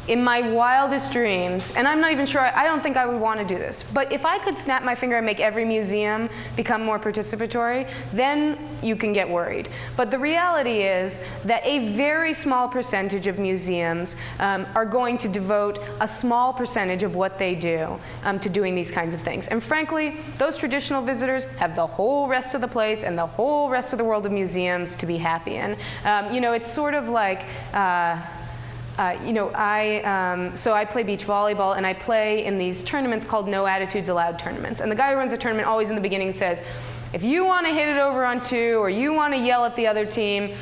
in my wildest dreams, and I'm not even sure, I don't think I would want to do this, but if I could snap my finger and make every museum become more participatory, then you can get worried. But the reality is that a very small percentage of museums are going to devote a small percentage of what they do to doing these kinds of things. And frankly, those traditional visitors have the whole rest of the place and the whole rest of the world of museums to be happy in. You know, it's sort of like, so I play beach volleyball, and I play in these tournaments called No Attitudes Allowed tournaments. And the guy who runs the tournament always in the beginning says, if you want to hit it over on two, or you want to yell at the other team,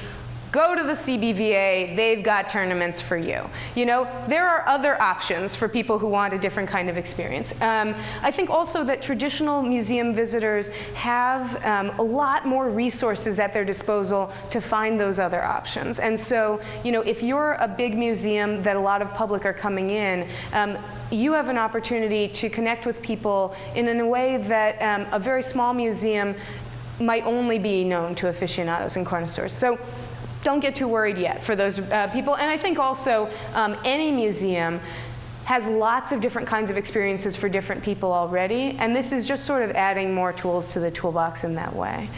go to the CBVA, they've got tournaments for you. You know, there are other options for people who want a different kind of experience. I think also that traditional museum visitors have a lot more resources at their disposal to find those other options. And so, you know, if you're a big museum that a lot of public are coming in, you have an opportunity to connect with people in a way that a very small museum might only be known to aficionados and connoisseurs. So don't get too worried yet for those people. And I think also any museum has lots of different kinds of experiences for different people already, and this is just sort of adding more tools to the toolbox in that way.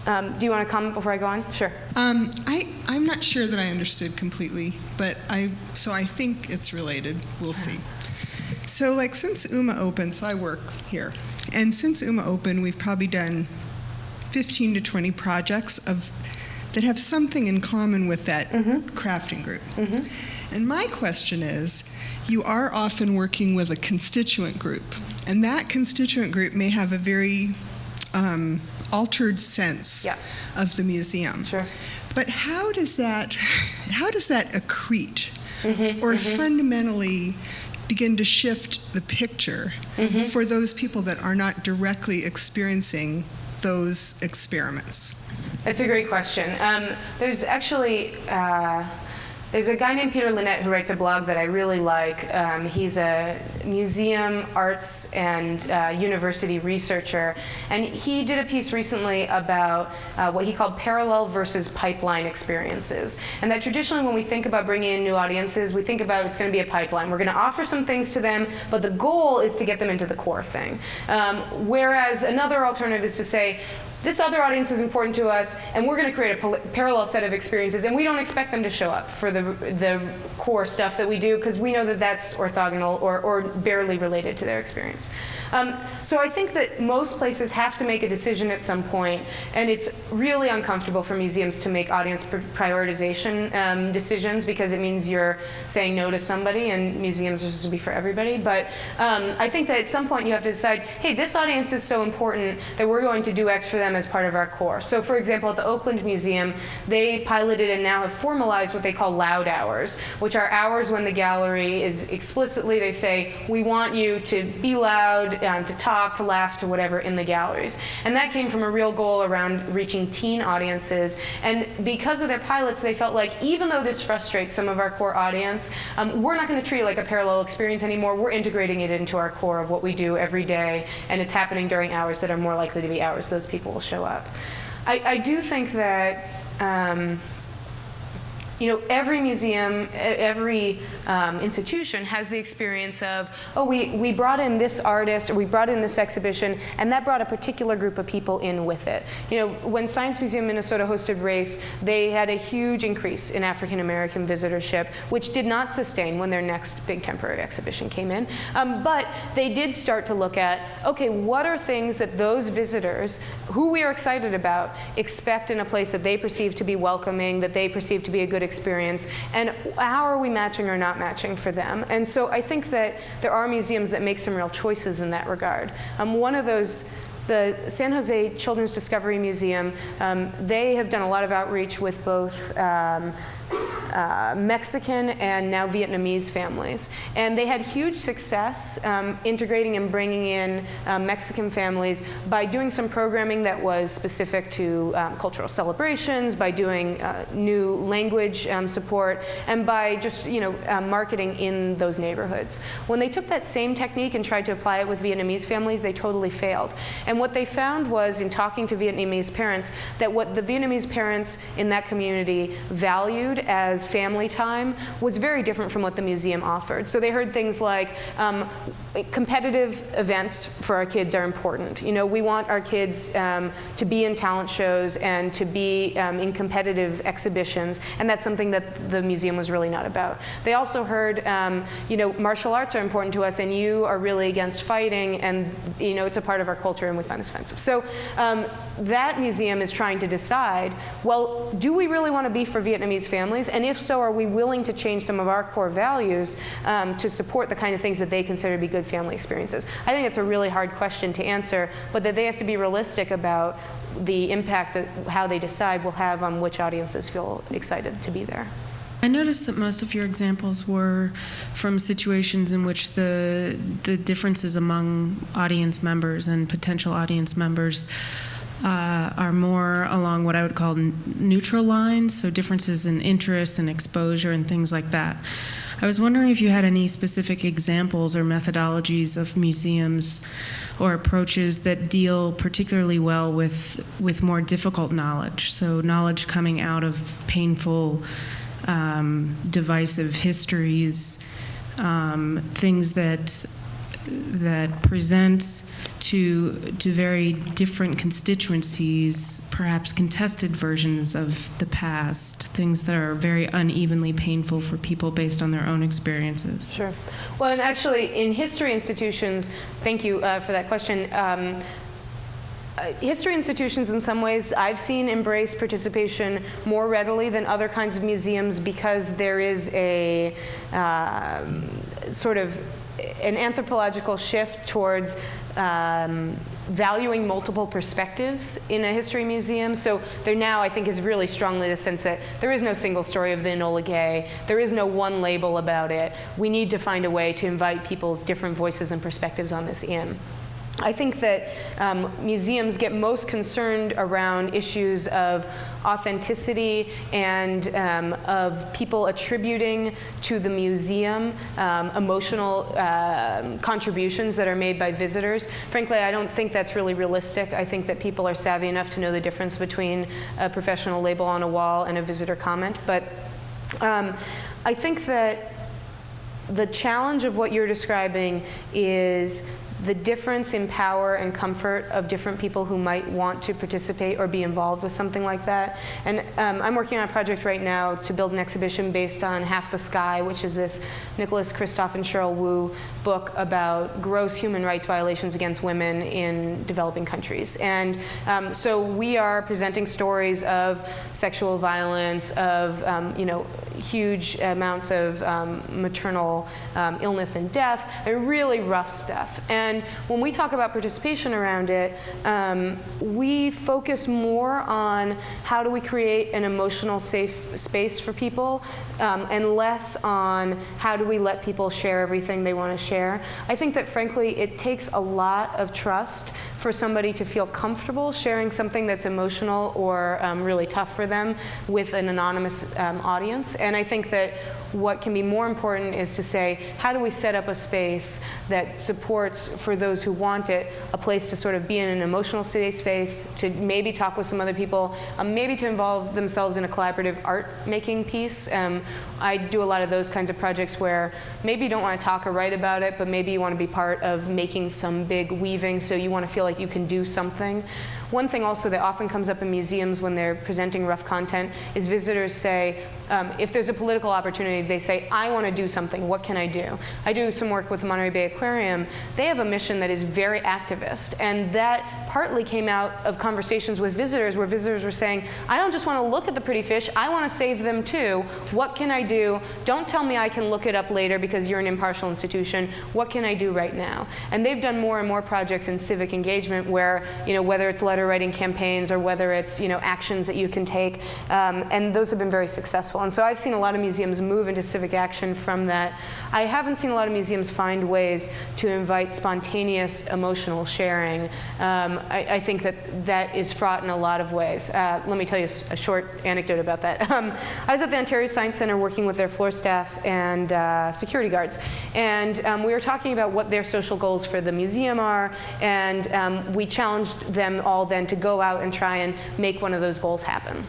Do you want to comment before I go on? Sure.
I'm not sure that I understood completely, but I think it's related. We'll see. So like since UMA opened, so I work here, and since UMA opened, we've probably done 15 to 20 projects that have something in common with that crafting group. And my question is, you are often working with a constituent group, and that constituent group may have a very altered sense of the museum.
Sure.
But how does that accrete or fundamentally begin to shift the picture for those people that are not directly experiencing those experiments?
That's a great question. There's actually there's a guy named Peter Lynette who writes a blog that I really like. He's a museum, arts, and university researcher, and he did a piece recently about what he called parallel versus pipeline experiences. And that traditionally when we think about bringing in new audiences, we think about it's going to be a pipeline. We're going to offer some things to them, but the goal is to get them into the core thing. Whereas another alternative is to say, this other audience is important to us, and we're going to create a parallel set of experiences, and we don't expect them to show up for the core stuff that we do, because we know that that's orthogonal or barely related to their experience. So I think that most places have to make a decision at some point, and it's really uncomfortable for museums to make audience prioritization decisions, because it means you're saying no to somebody, and museums are supposed to be for everybody. But I think that at some point you have to decide, hey, this audience is so important that we're going to do X for them as part of our core. So for example, at the Oakland Museum, they piloted and now have formalized what they call loud hours, which are hours when the gallery is explicitly, they say, we want you to be loud, to talk, to laugh, to whatever in the galleries. And that came from a real goal around reaching teen audiences. And because of their pilots, they felt like even though this frustrates some of our core audience, we're not going to treat it like a parallel experience anymore. We're integrating it into our core of what we do every day, and it's happening during hours that are more likely to be hours those people will show up. I do think that every museum, every institution has the experience of, oh, we brought in this artist, or we brought in this exhibition, and that brought a particular group of people in with it. When Science Museum Minnesota hosted RACE, they had a huge increase in African American visitorship, which did not sustain when their next big temporary exhibition came in. But they did start to look at, okay, what are things that those visitors, who we are excited about, expect in a place that they perceive to be welcoming, that they perceive to be a good experience, and how are we matching or not matching for them? And so I think that there are museums that make some real choices in that regard. One of those, the San Jose Children's Discovery Museum, they have done a lot of outreach with both Mexican and now Vietnamese families. And they had huge success integrating and bringing in Mexican families by doing some programming that was specific to cultural celebrations, by doing new language support, and by just marketing in those neighborhoods. When they took that same technique and tried to apply it with Vietnamese families, they totally failed. And what they found was, in talking to Vietnamese parents, that what the Vietnamese parents in that community valued as family time was very different from what the museum offered. So they heard things like, competitive events for our kids are important. We want our kids to be in talent shows and to be in competitive exhibitions, and that's something that the museum was really not about. They also heard, martial arts are important to us, and you are really against fighting, and it's a part of our culture, and we find this offensive. So that museum is trying to decide, well, do we really want to be for Vietnamese families? And if so, are we willing to change some of our core values to support the kind of things that they consider to be good family experiences? I think it's a really hard question to answer, but that they have to be realistic about the impact that how they decide will have on which audiences feel excited to be there.
I noticed that most of your examples were from situations in which the differences among audience members and potential audience members are more along what I would call neutral lines, so differences in interests and exposure and things like that. I was wondering if you had any specific examples or methodologies of museums or approaches that deal particularly well with more difficult knowledge, so knowledge coming out of painful, divisive histories, things that that present to very different constituencies, perhaps contested versions of the past, things that are very unevenly painful for people based on their own experiences.
Sure. Well, and actually, in history institutions, thank you for that question. History institutions, in some ways, I've seen embrace participation more readily than other kinds of museums because there is a sort of an anthropological shift towards valuing multiple perspectives in a history museum. So there now, I think, is really strongly the sense that there is no single story of the Enola Gay. There is no one label about it. We need to find a way to invite people's different voices and perspectives on this in. I think that museums get most concerned around issues of authenticity and of people attributing to the museum emotional contributions that are made by visitors. Frankly, I don't think that's really realistic. I think that people are savvy enough to know the difference between a professional label on a wall and a visitor comment. But I think that the challenge of what you're describing is the difference in power and comfort of different people who might want to participate or be involved with something like that. And I'm working on a project right now to build an exhibition based on Half the Sky, which is this Nicholas Kristof and Cheryl Wu book about gross human rights violations against women in developing countries. And so we are presenting stories of sexual violence, of huge amounts of maternal illness and death, and really rough stuff. And when we talk about participation around it, we focus more on how do we create an emotional safe space for people, and less on how do we let people share everything they want to share. I think that, frankly, it takes a lot of trust for somebody to feel comfortable sharing something that's emotional or really tough for them with an anonymous audience. And I think that what can be more important is to say, how do we set up a space that supports, for those who want it, a place to sort of be in an emotional safe space, to maybe talk with some other people, maybe to involve themselves in a collaborative art-making piece. I do a lot of those kinds of projects where maybe you don't want to talk or write about it, but maybe you want to be part of making some big weaving, so you want to feel like you can do something. One thing also that often comes up in museums when they're presenting rough content is visitors say, if there's a political opportunity, they say, I want to do something, what can I do? I do some work with the Monterey Bay Aquarium. They have a mission that is very activist, and that partly came out of conversations with visitors where visitors were saying, I don't just want to look at the pretty fish, I want to save them too. What can I do? Don't tell me I can look it up later because you're an impartial institution. What can I do right now? And they've done more and more projects in civic engagement where, whether it's letter writing campaigns or whether it's, actions that you can take, and those have been very successful. And so I've seen a lot of museums move into civic action from that. I haven't seen a lot of museums find ways to invite spontaneous emotional sharing. I think that is fraught in a lot of ways. Let me tell you a short anecdote about that. I was at the Ontario Science Centre working with their floor staff and security guards, and we were talking about what their social goals for the museum are, and we challenged them all then to go out and try and make one of those goals happen.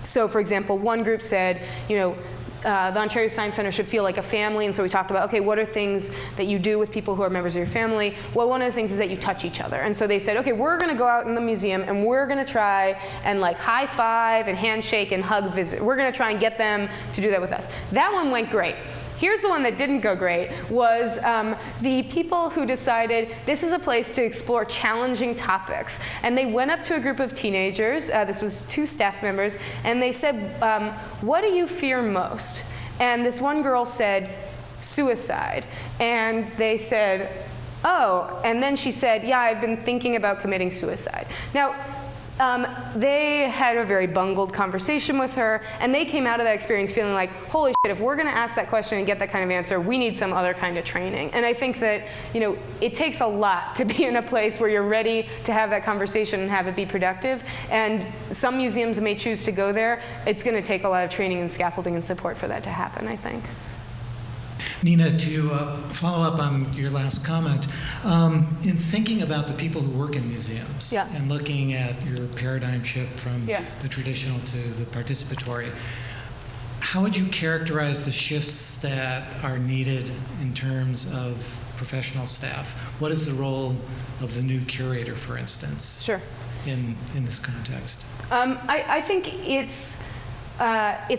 So, for example, one group said, the Ontario Science Centre should feel like a family, and so we talked about, okay, what are things that you do with people who are members of your family? Well, one of the things is that you touch each other. And so they said, okay, we're going to go out in the museum, and we're going to try and high five and handshake and hug visit. We're going to try and get them to do that with us. That one went great. Here's the one that didn't go great, was the people who decided this is a place to explore challenging topics. And they went up to a group of teenagers, this was 2 staff members, and they said, what do you fear most? And this one girl said, suicide. And they said, oh, and then she said, yeah, I've been thinking about committing suicide. Now, they had a very bungled conversation with her, and they came out of that experience feeling like, holy shit, if we're going to ask that question and get that kind of answer, we need some other kind of training. And I think that, it takes a lot to be in a place where you're ready to have that conversation and have it be productive. And some museums may choose to go there. It's going to take a lot of training and scaffolding and support for that to happen, I think.
Nina, to follow up on your last comment, in thinking about the people who work in museums and looking at your paradigm shift from the traditional to the participatory, how would you characterize the shifts that are needed in terms of professional staff? What is the role of the new curator, for instance,
Sure.
in this context?
I think it's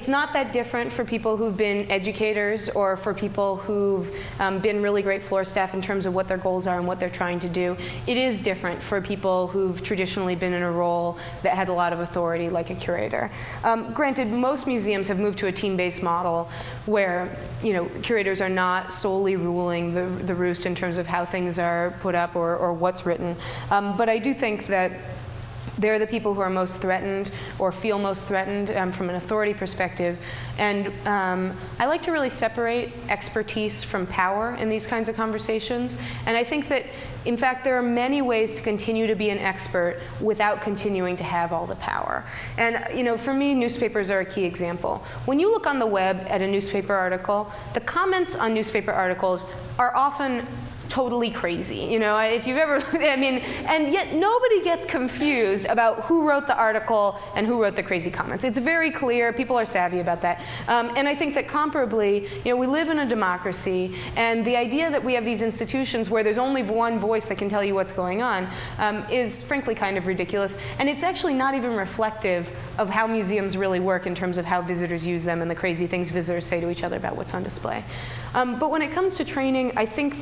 not that different for people who've been educators or for people who've been really great floor staff in terms of what their goals are and what they're trying to do. It is different for people who've traditionally been in a role that had a lot of authority, like a curator. Granted, most museums have moved to a team-based model where, curators are not solely ruling the roost in terms of how things are put up or what's written. But I do think that they're the people who are most threatened or feel most threatened from an authority perspective. And I like to really separate expertise from power in these kinds of conversations. And I think that, in fact, there are many ways to continue to be an expert without continuing to have all the power. And for me, newspapers are a key example. When you look on the web at a newspaper article, the comments on newspaper articles are often totally crazy. If you've ever, and yet nobody gets confused about who wrote the article and who wrote the crazy comments. It's very clear, people are savvy about that. And I think that comparably, we live in a democracy, and the idea that we have these institutions where there's only one voice that can tell you what's going on is frankly kind of ridiculous. And it's actually not even reflective of how museums really work in terms of how visitors use them and the crazy things visitors say to each other about what's on display. But when it comes to training, I think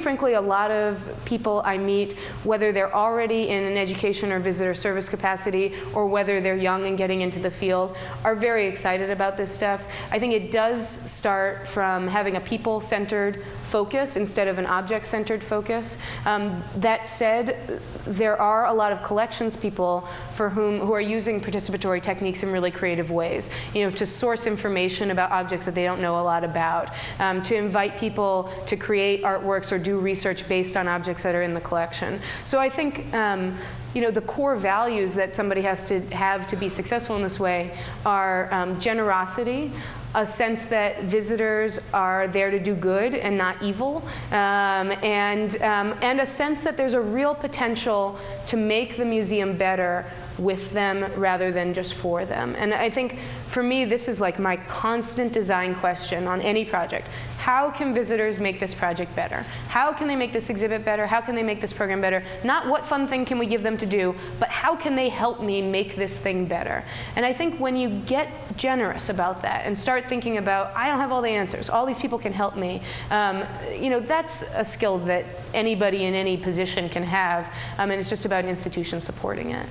frankly a lot of people I meet, whether they're already in an education or visitor service capacity or whether they're young and getting into the field, are very excited about this stuff. I think it does start from having a people-centered focus instead of an object-centered focus. That said, there are a lot of collections people who are using participatory techniques in really creative ways, to source information about objects that they don't know a lot about, to invite people to create artworks or do research based on objects that are in the collection. So I think the core values that somebody has to have to be successful in this way are generosity, a sense that visitors are there to do good and not evil, and a sense that there's a real potential to make the museum better with them rather than just for them. And I think for me, this is like my constant design question on any project. How can visitors make this project better? How can they make this exhibit better? How can they make this program better? Not what fun thing can we give them to do, but how can they help me make this thing better? And I think when you get generous about that and start thinking about, I don't have all the answers, all these people can help me, that's a skill that anybody in any position can have, and it's just about an institution supporting it.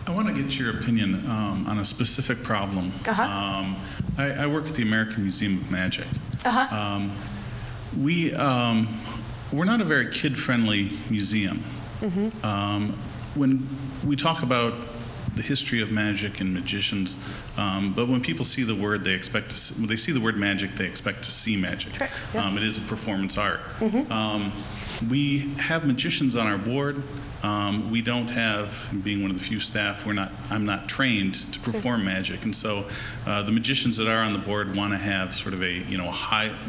I want to get your opinion on a specific problem. I work at the American Museum of Magic. We're not a very kid-friendly museum. When we talk about the history of magic and magicians, but when people see the word, when they see the word magic, they expect to see magic. It is a performance art. We have magicians on our board. We don't have, being one of the few staff, I'm not trained to perform magic, and so the magicians that are on the board want to have sort of they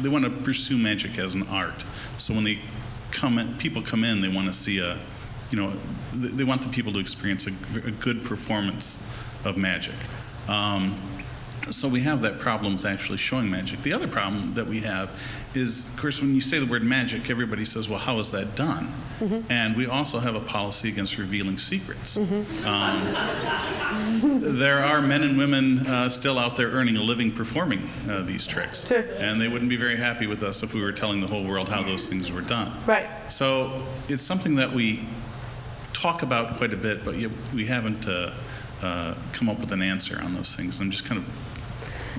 want to pursue magic as an art. So when people come in, they want to see they want the people to experience a good performance of magic. So we have that problem with actually showing magic. The other problem that we have is, of course, when you say the word magic, everybody says, well, how is that done? And we also have a policy against revealing secrets. There are men and women still out there earning a living performing these tricks. And they wouldn't be very happy with us if we were telling the whole world how those things were done. So it's something that we talk about quite a bit, but we haven't come up with an answer on those things. I'm just kind of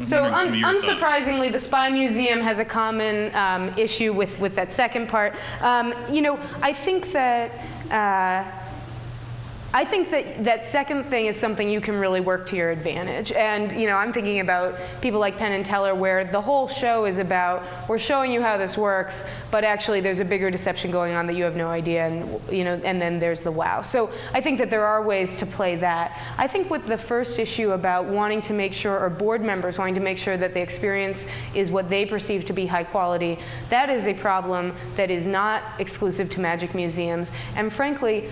so unsurprisingly, the Spy Museum has a common issue with that second part. I think that second thing is something you can really work to your advantage. And I'm thinking about people like Penn and Teller, where the whole show is about, we're showing you how this works, but actually there's a bigger deception going on that you have no idea, and then there's the wow. So I think that there are ways to play that. I think with the first issue about wanting to make sure, or board members wanting to make sure that the experience is what they perceive to be high quality, that is a problem that is not exclusive to magic museums. And frankly,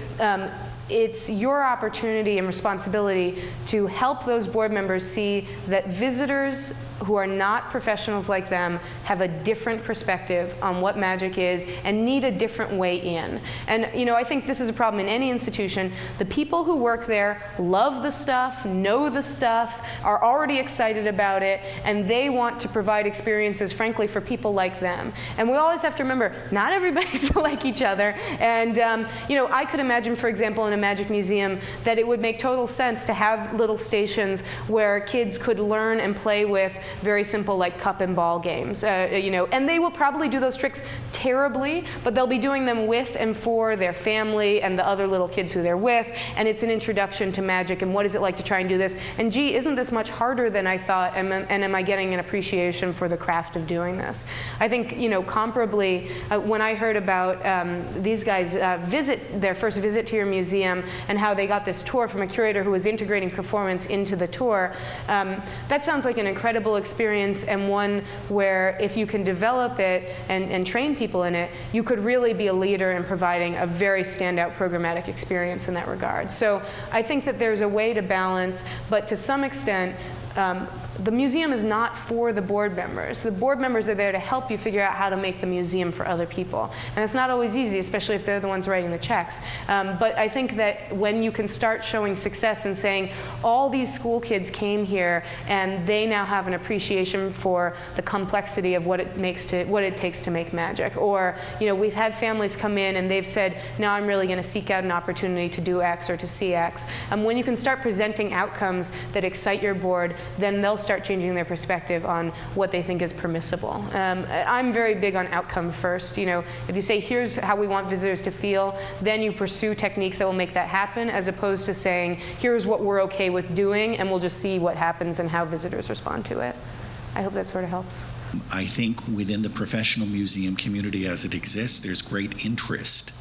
it's your opportunity and responsibility to help those board members see that visitors who are not professionals like them have a different perspective on what magic is and need a different way in. And I think this is a problem in any institution. The people who work there love the stuff, know the stuff, are already excited about it, and they want to provide experiences, frankly, for people like them. And we always have to remember, not everybody's like each other. And I could imagine, for example, in a magic museum, that it would make total sense to have little stations where kids could learn and play with very simple, like cup and ball games, and they will probably do those tricks terribly, but they'll be doing them with and for their family and the other little kids who they're with, and it's an introduction to magic and what is it like to try and do this, and gee, isn't this much harder than I thought, and am I getting an appreciation for the craft of doing this? I think, comparably, when I heard about these guys their first visit to your museum and how they got this tour from a curator who was integrating performance into the tour, that sounds like an incredible experience, and one where if you can develop it and train people in it, you could really be a leader in providing a very standout programmatic experience in that regard. So I think that there's a way to balance, but to some extent, the museum is not for the board members. The board members are there to help you figure out how to make the museum for other people. And it's not always easy, especially if they're the ones writing the checks. But I think that when you can start showing success and saying, all these school kids came here and they now have an appreciation for the complexity of what it takes to make magic. Or, we've had families come in and they've said, now I'm really going to seek out an opportunity to do X or to see X. When you can start presenting outcomes that excite your board, then they'll start changing their perspective on what they think is permissible. I'm very big on outcome first. If you say, here's how we want visitors to feel, then you pursue techniques that will make that happen, as opposed to saying, here's what we're okay with doing, and we'll just see what happens and how visitors respond to it. I hope that sort of helps.
I think within the professional museum community as it exists, there's great interest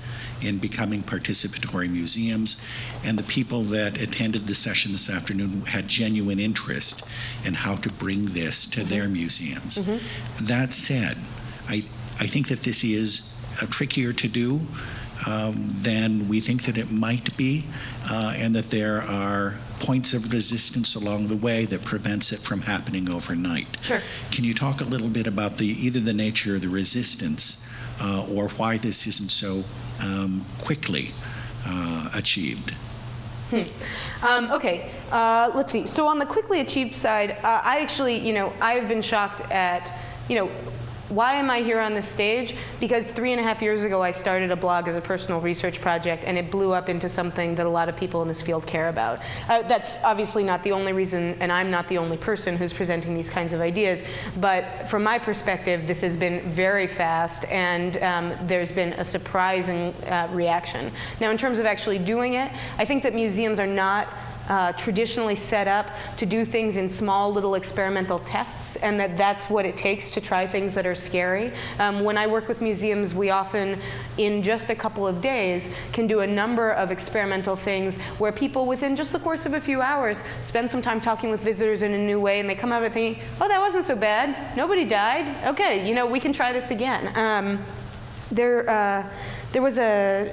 in becoming participatory museums, and the people that attended the session this afternoon had genuine interest in how to bring this to their museums. That said, I think that this is trickier to do than we think that it might be, and that there are points of resistance along the way that prevents it from happening overnight.
Sure.
Can you talk a little bit about either the nature of the resistance or why this isn't so quickly achieved?
Okay, let's see. So on the quickly achieved side, I actually, I've been shocked at, why am I here on this stage? Because 3.5 years ago, I started a blog as a personal research project, and it blew up into something that a lot of people in this field care about. That's obviously not the only reason, and I'm not the only person who's presenting these kinds of ideas, but from my perspective, this has been very fast, and there's been a surprising reaction. Now, in terms of actually doing it, I think that museums are not traditionally set up to do things in small little experimental tests, and that's what it takes to try things that are scary. When I work with museums, we often, in just a couple of days, can do a number of experimental things where people, within just the course of a few hours, spend some time talking with visitors in a new way, and they come out of it thinking, oh, that wasn't so bad. Nobody died. Okay, we can try this again. There was a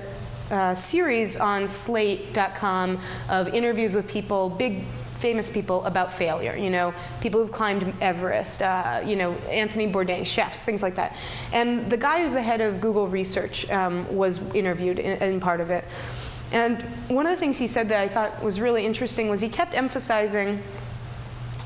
series on Slate.com of interviews with people, big famous people about failure, people who've climbed Everest, Anthony Bourdain, chefs, things like that. And the guy who's the head of Google Research was interviewed in part of it. And one of the things he said that I thought was really interesting was he kept emphasizing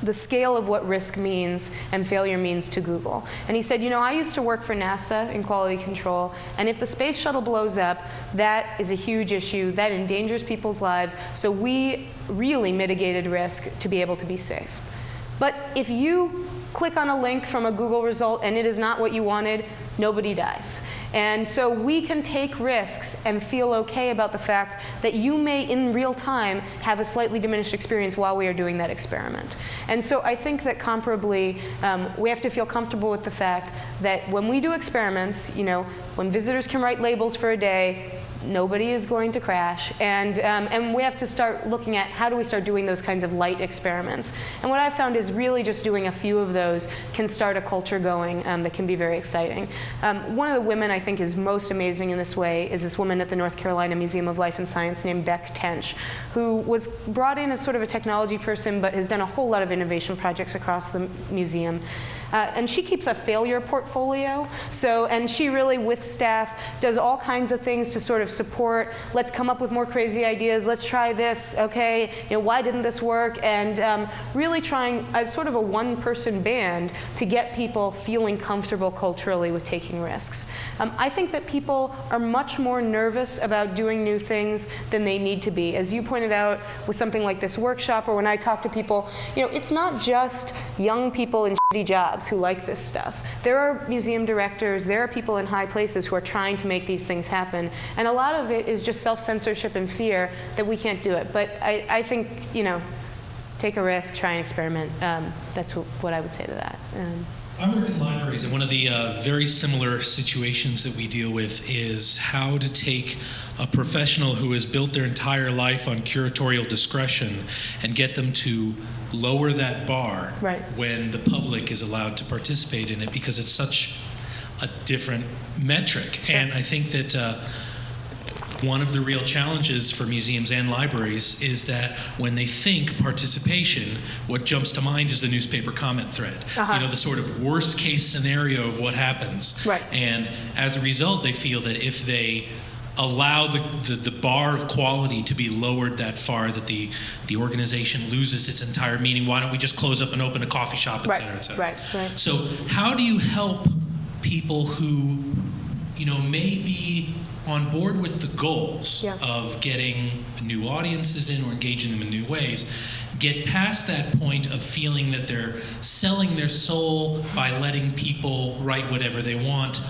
the scale of what risk means and failure means to Google. And he said, I used to work for NASA in quality control, and if the space shuttle blows up, that is a huge issue. That endangers people's lives. So we really mitigated risk to be able to be safe. But if you click on a link from a Google result and it is not what you wanted, nobody dies. And so we can take risks and feel okay about the fact that you may, in real time, have a slightly diminished experience while we are doing that experiment. And so I think that comparably, we have to feel comfortable with the fact that when we do experiments, when visitors can write labels for a day, Nobody is going to crash, and we have to start looking at how do we start doing those kinds of light experiments. And what I've found is really just doing a few of those can start a culture going that can be very exciting. One of the women I think is most amazing in this way is this woman at the North Carolina Museum of Life and Science named Beck Tench, who was brought in as sort of a technology person but has done a whole lot of innovation projects across the museum. And she keeps a failure portfolio. And she really, with staff, does all kinds of things to sort of support, let's come up with more crazy ideas, let's try this, okay, why didn't this work? And really trying, as sort of a one-person band, to get people feeling comfortable culturally with taking risks. I think that people are much more nervous about doing new things than they need to be. As you pointed out with something like this workshop, or when I talk to people, it's not just young people in shitty jobs who like this stuff. There are museum directors, there are people in high places who are trying to make these things happen. And a lot of it is just self-censorship and fear that we can't do it. But I think, take a risk, try and experiment. That's what I would say to that.
I work in libraries, and one of the very similar situations that we deal with is how to take a professional who has built their entire life on curatorial discretion and get them to lower that bar when the public is allowed to participate in it, because it's such a different metric. Sure. And I think that one of the real challenges for museums and libraries is that when they think participation, what jumps to mind is the newspaper comment thread. The sort of worst case scenario of what happens. Right. And as a result, they feel that if they allow the bar of quality to be lowered that far, that the organization loses its entire meaning. Why don't we just close up and open a coffee shop, et cetera, et cetera. Right. So how do you help people who, may be on board with the goals of getting new audiences in or engaging them in new ways, get past that point of feeling that they're selling their soul by letting people write whatever they want,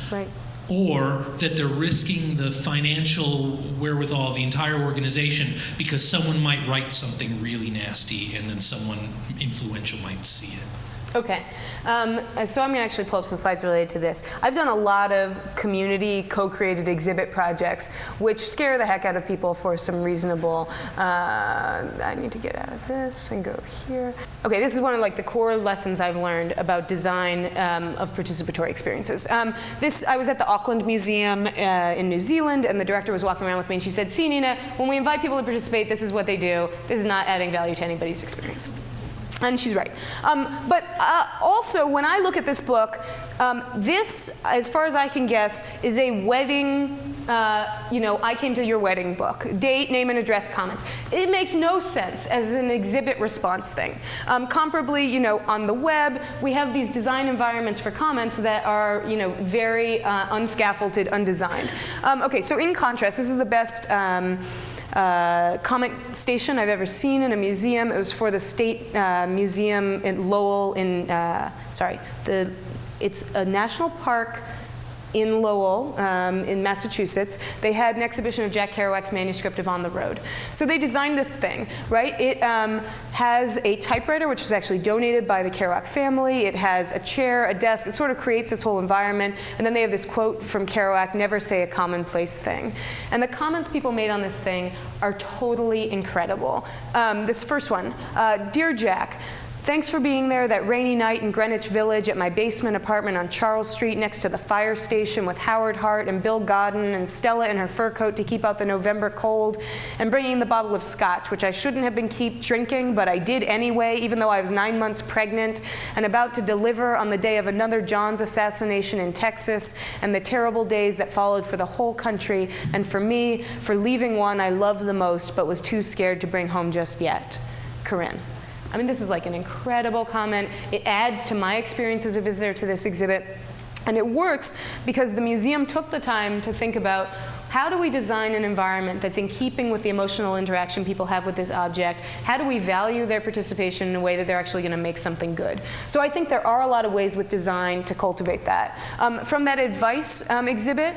or that they're risking the financial wherewithal of the entire organization because someone might write something really nasty and then someone influential might see it?
Okay, so I'm going to actually pull up some slides related to this. I've done a lot of community co-created exhibit projects, which scare the heck out of people for some reasonable, I need to get out of this and go here. Okay, this is one of the core lessons I've learned about design of participatory experiences. I was at the Auckland Museum in New Zealand, and the director was walking around with me, and she said, "See, Nina, when we invite people to participate, this is what they do. This is not adding value to anybody's experience." And she's right. But also, when I look at this book, this, as far as I can guess, is a wedding, I came to your wedding book. Date, name, and address, comments. It makes no sense as an exhibit response thing. Comparably, on the web, we have these design environments for comments that are, very unscaffolded, undesigned. Okay, so in contrast, this is the best comment station I've ever seen in a museum. It was for the State Museum in Lowell it's a national park in Lowell, in Massachusetts. They had an exhibition of Jack Kerouac's manuscript of On the Road. So they designed this thing, right? It has a typewriter, which was actually donated by the Kerouac family. It has a chair, a desk. It sort of creates this whole environment. And then they have this quote from Kerouac, "Never say a commonplace thing." And the comments people made on this thing are totally incredible. This first one, "Dear Jack, thanks for being there that rainy night in Greenwich Village at my basement apartment on Charles Street next to the fire station with Howard Hart and Bill Godden and Stella in her fur coat to keep out the November cold, and bringing the bottle of scotch, which I shouldn't have been drinking, but I did anyway, even though I was 9 months pregnant and about to deliver on the day of another John's assassination in Texas and the terrible days that followed for the whole country, and for me, for leaving one I loved the most but was too scared to bring home just yet. Corinne." I mean, this is an incredible comment. It adds to my experience as a visitor to this exhibit. And it works because the museum took the time to think about how do we design an environment that's in keeping with the emotional interaction people have with this object? How do we value their participation in a way that they're actually going to make something good? So I think there are a lot of ways with design to cultivate that. From that advice exhibit,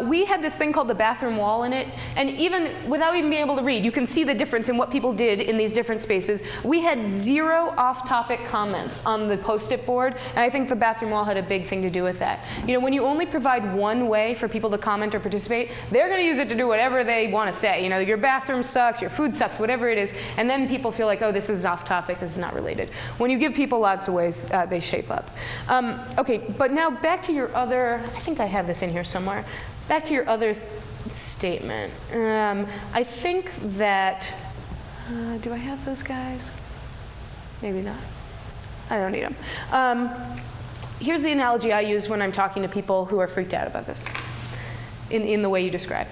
we had this thing called the bathroom wall in it. And even without even being able to read, you can see the difference in what people did in these different spaces. We had 0 off-topic comments on the Post-it board. And I think the bathroom wall had a big thing to do with that. When you only provide one way for people to comment or participate, they're going to use it to do whatever they want to say. You know, your bathroom sucks, your food sucks, whatever it is. And then people feel like, oh, this is off topic, this is not related. When you give people lots of ways, they shape up. Okay, but now back to your other, I think I have this in here somewhere. Back to your other statement. I think that, do I have those guys? Maybe not. I don't need them. Here's the analogy I use when I'm talking to people who are freaked out about this, in the way you describe.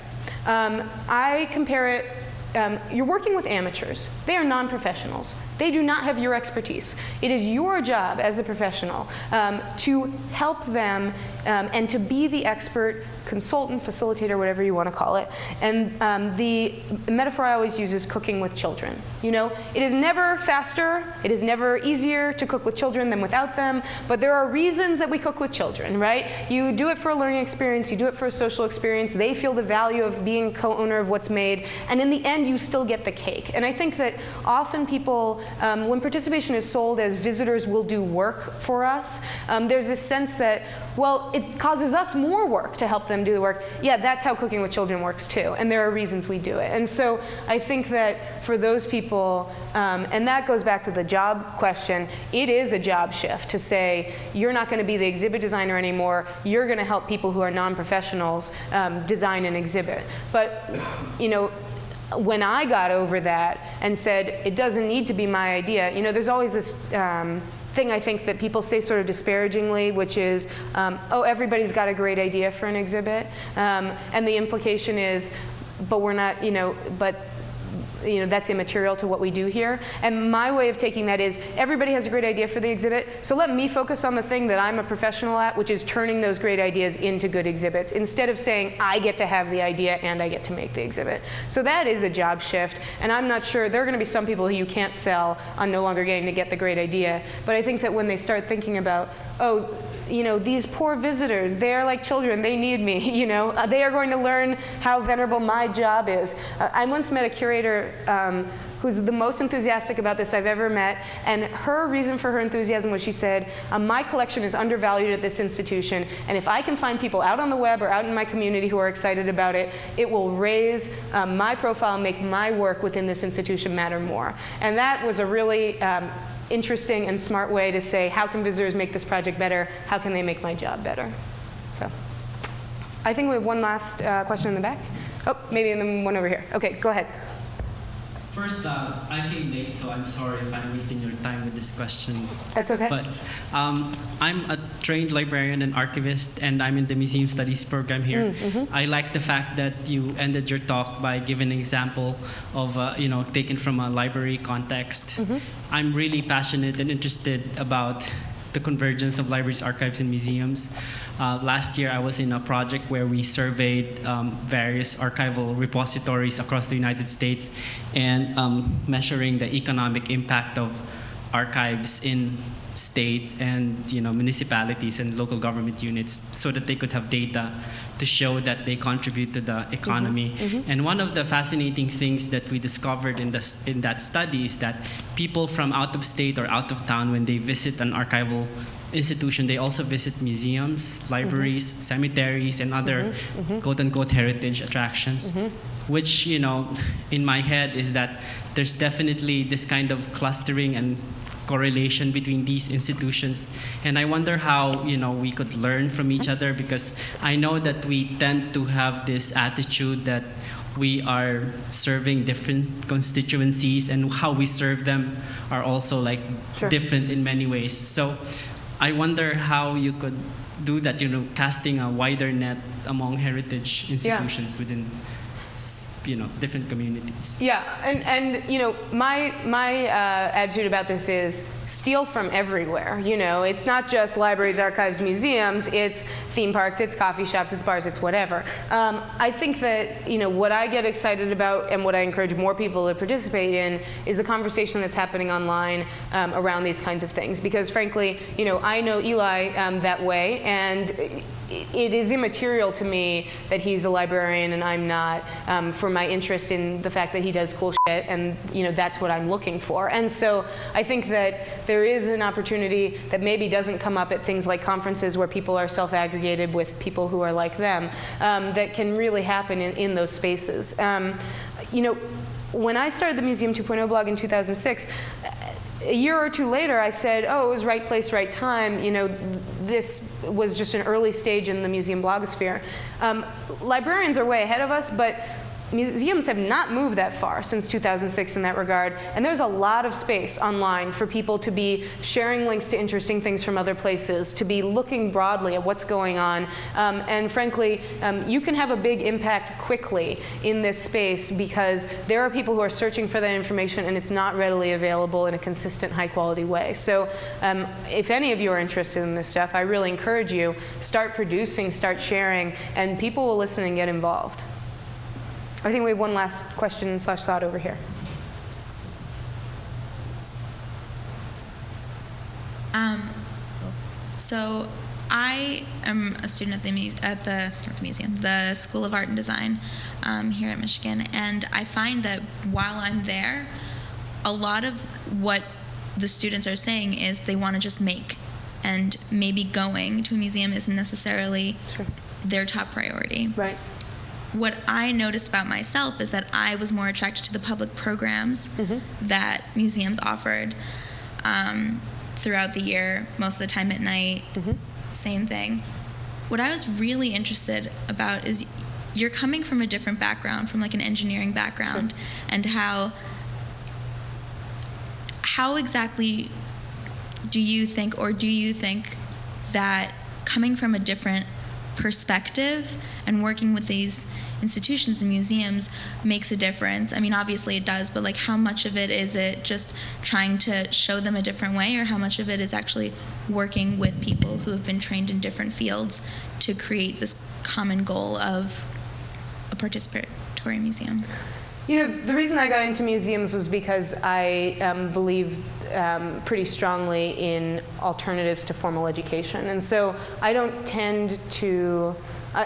I compare it, you're working with amateurs. They are non-professionals. They do not have your expertise. It is your job as the professional to help them and to be the expert consultant, facilitator, whatever you want to call it. And the metaphor I always use is cooking with children. You know, it is never faster, it is never easier to cook with children than without them, but there are reasons that we cook with children, right? You do it for a learning experience, you do it for a social experience, they feel the value of being co-owner of what's made, and in the end you still get the cake. And I think that often people, when participation is sold as visitors will do work for us, there's this sense that, well, it causes us more work to help them do the work. Yeah, that's how cooking with children works too, and there are reasons we do it. And so I think that for those people, and that goes back to the job question, it is a job shift to say, you're not going to be the exhibit designer anymore, you're going to help people who are non-professionals design an exhibit. But, you know, when I got over that and said, it doesn't need to be my idea, you know, there's always this thing I think that people say sort of disparagingly, which is, oh, everybody's got a great idea for an exhibit. And the implication is, but we're not, you know, that's immaterial to what we do here. And my way of taking that is, everybody has a great idea for the exhibit, so let me focus on the thing that I'm a professional at, which is turning those great ideas into good exhibits, instead of saying, I get to have the idea and I get to make the exhibit. So that is a job shift, and I'm not sure, there are going to be some people who you can't sell on no longer getting to get the great idea, but I think that when they start thinking about, oh, you know, these poor visitors, they are like children, they need me, you know. They are going to learn how venerable my job is. I once met a curator who's the most enthusiastic about this I've ever met, and her reason for her enthusiasm was she said, my collection is undervalued at this institution, and if I can find people out on the web or out in my community who are excited about it, it will raise my profile and make my work within this institution matter more. And that was a really interesting and smart way to say, how can visitors make this project better? How can they make my job better? So I think we have one last question in the back. Oh, maybe and then one over here. Okay, go ahead.
First, I came late, so I'm sorry if I'm wasting your time with this question.
That's okay.
But I'm a trained librarian and archivist, and I'm in the Museum Studies program here. I like the fact that you ended your talk by giving an example of, you know, taken from a library context. I'm really passionate and interested about the convergence of libraries, archives, and museums. Last year, I was in a project where we surveyed various archival repositories across the United States and measuring the economic impact of archives in states and, you know, municipalities and local government units so that they could have data to show that they contribute to the economy. And one of the fascinating things that we discovered in that study is that people from out of state or out of town, when they visit an archival institution, they also visit museums, libraries, cemeteries, and other quote-unquote heritage attractions, which, you know, in my head is that there's definitely this kind of clustering and correlation between these institutions, and I wonder how, you know, we could learn from each other, because I know that we tend to have this attitude that we are serving different constituencies, and how we serve them are also like different in many ways. So I wonder how you could do that, you know, casting a wider net among heritage institutions within, you know, different communities.
Yeah, and you know, my attitude about this is steal from everywhere. You know, it's not just libraries, archives, museums. It's theme parks, it's coffee shops, it's bars, it's whatever. I think that, you know, what I get excited about and what I encourage more people to participate in is the conversation that's happening online around these kinds of things. Because frankly, you know, I know Eli that way, and it is immaterial to me that he's a librarian and I'm not, for my interest in the fact that he does cool shit, and, you know, that's what I'm looking for. And so I think that there is an opportunity that maybe doesn't come up at things like conferences where people are self-aggregated with people who are like them, that can really happen in those spaces. You know, when I started the Museum 2.0 blog in 2006, a year or two later, I said, oh, it was right place, right time. You know, this was just an early stage in the museum blogosphere. Librarians are way ahead of us, but museums have not moved that far since 2006 in that regard, and there's a lot of space online for people to be sharing links to interesting things from other places, to be looking broadly at what's going on, and frankly, you can have a big impact quickly in this space because there are people who are searching for that information and it's not readily available in a consistent, high-quality way. So if any of you are interested in this stuff, I really encourage you, start producing, start sharing, and people will listen and get involved. I think we have one last question / thought over here.
So I am a student at the School of Art and Design here at Michigan, and I find that while I'm there, a lot of what the students are saying is they want to just make, and maybe going to a museum isn't necessarily their top priority.
Right.
What I noticed about myself is that I was more attracted to the public programs that museums offered throughout the year, most of the time at night, same thing. What I was really interested about is you're coming from a different background, from like an engineering background, and how exactly do you think that coming from a different perspective and working with these institutions and museums makes a difference? I mean, obviously it does, but like how much of it is it just trying to show them a different way, or how much of it is actually working with people who have been trained in different fields to create this common goal of a participatory museum?
You know, the reason I got into museums was because I believe pretty strongly in alternatives to formal education. And so I don't tend to,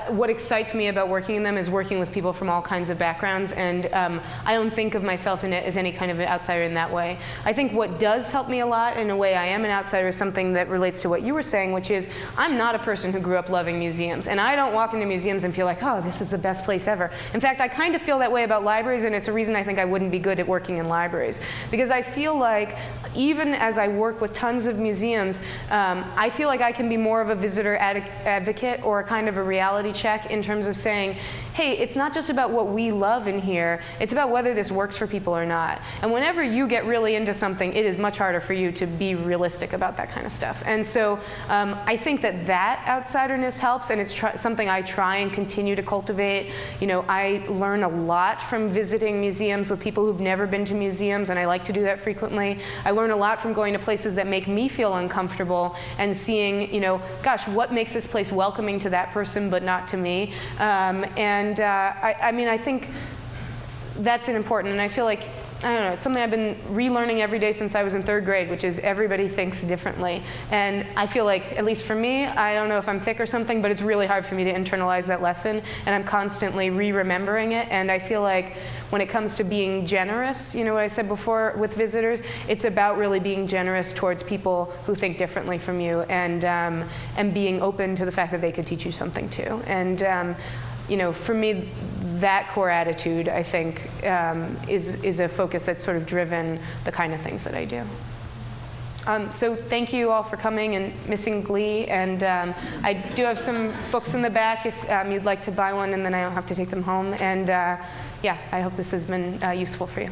what excites me about working in them is working with people from all kinds of backgrounds, and I don't think of myself in it as any kind of an outsider in that way. I think what does help me a lot, in a way I am an outsider, is something that relates to what you were saying, which is I'm not a person who grew up loving museums, and I don't walk into museums and feel like, oh, this is the best place ever. In fact, I kind of feel that way about libraries, and it's a reason I think I wouldn't be good at working in libraries. Because I feel like even as I work with tons of museums, I feel like I can be more of a visitor advocate or a kind of a reality check in terms of saying, hey, it's not just about what we love in here, it's about whether this works for people or not. And whenever you get really into something, it is much harder for you to be realistic about that kind of stuff. And so I think that outsiderness helps, and it's something I try and continue to cultivate. You know, I learn a lot from visiting museums with people who've never been to museums, and I like to do that frequently. I learn a lot from going to places that make me feel uncomfortable and seeing, you know, gosh, what makes this place welcoming to that person but not to me. I mean, I think that's important, and I feel like, I don't know, it's something I've been relearning every day since I was in 3rd grade, which is everybody thinks differently. And I feel like, at least for me, I don't know if I'm thick or something, but it's really hard for me to internalize that lesson, and I'm constantly re-remembering it. And I feel like when it comes to being generous, you know what I said before with visitors, it's about really being generous towards people who think differently from you, and being open to the fact that they could teach you something too. And you know, for me, that core attitude, I think, is a focus that's sort of driven the kind of things that I do. So thank you all for coming and missing Glee. And I do have some books in the back if you'd like to buy one, and then I don't have to take them home. And yeah, I hope this has been useful for you.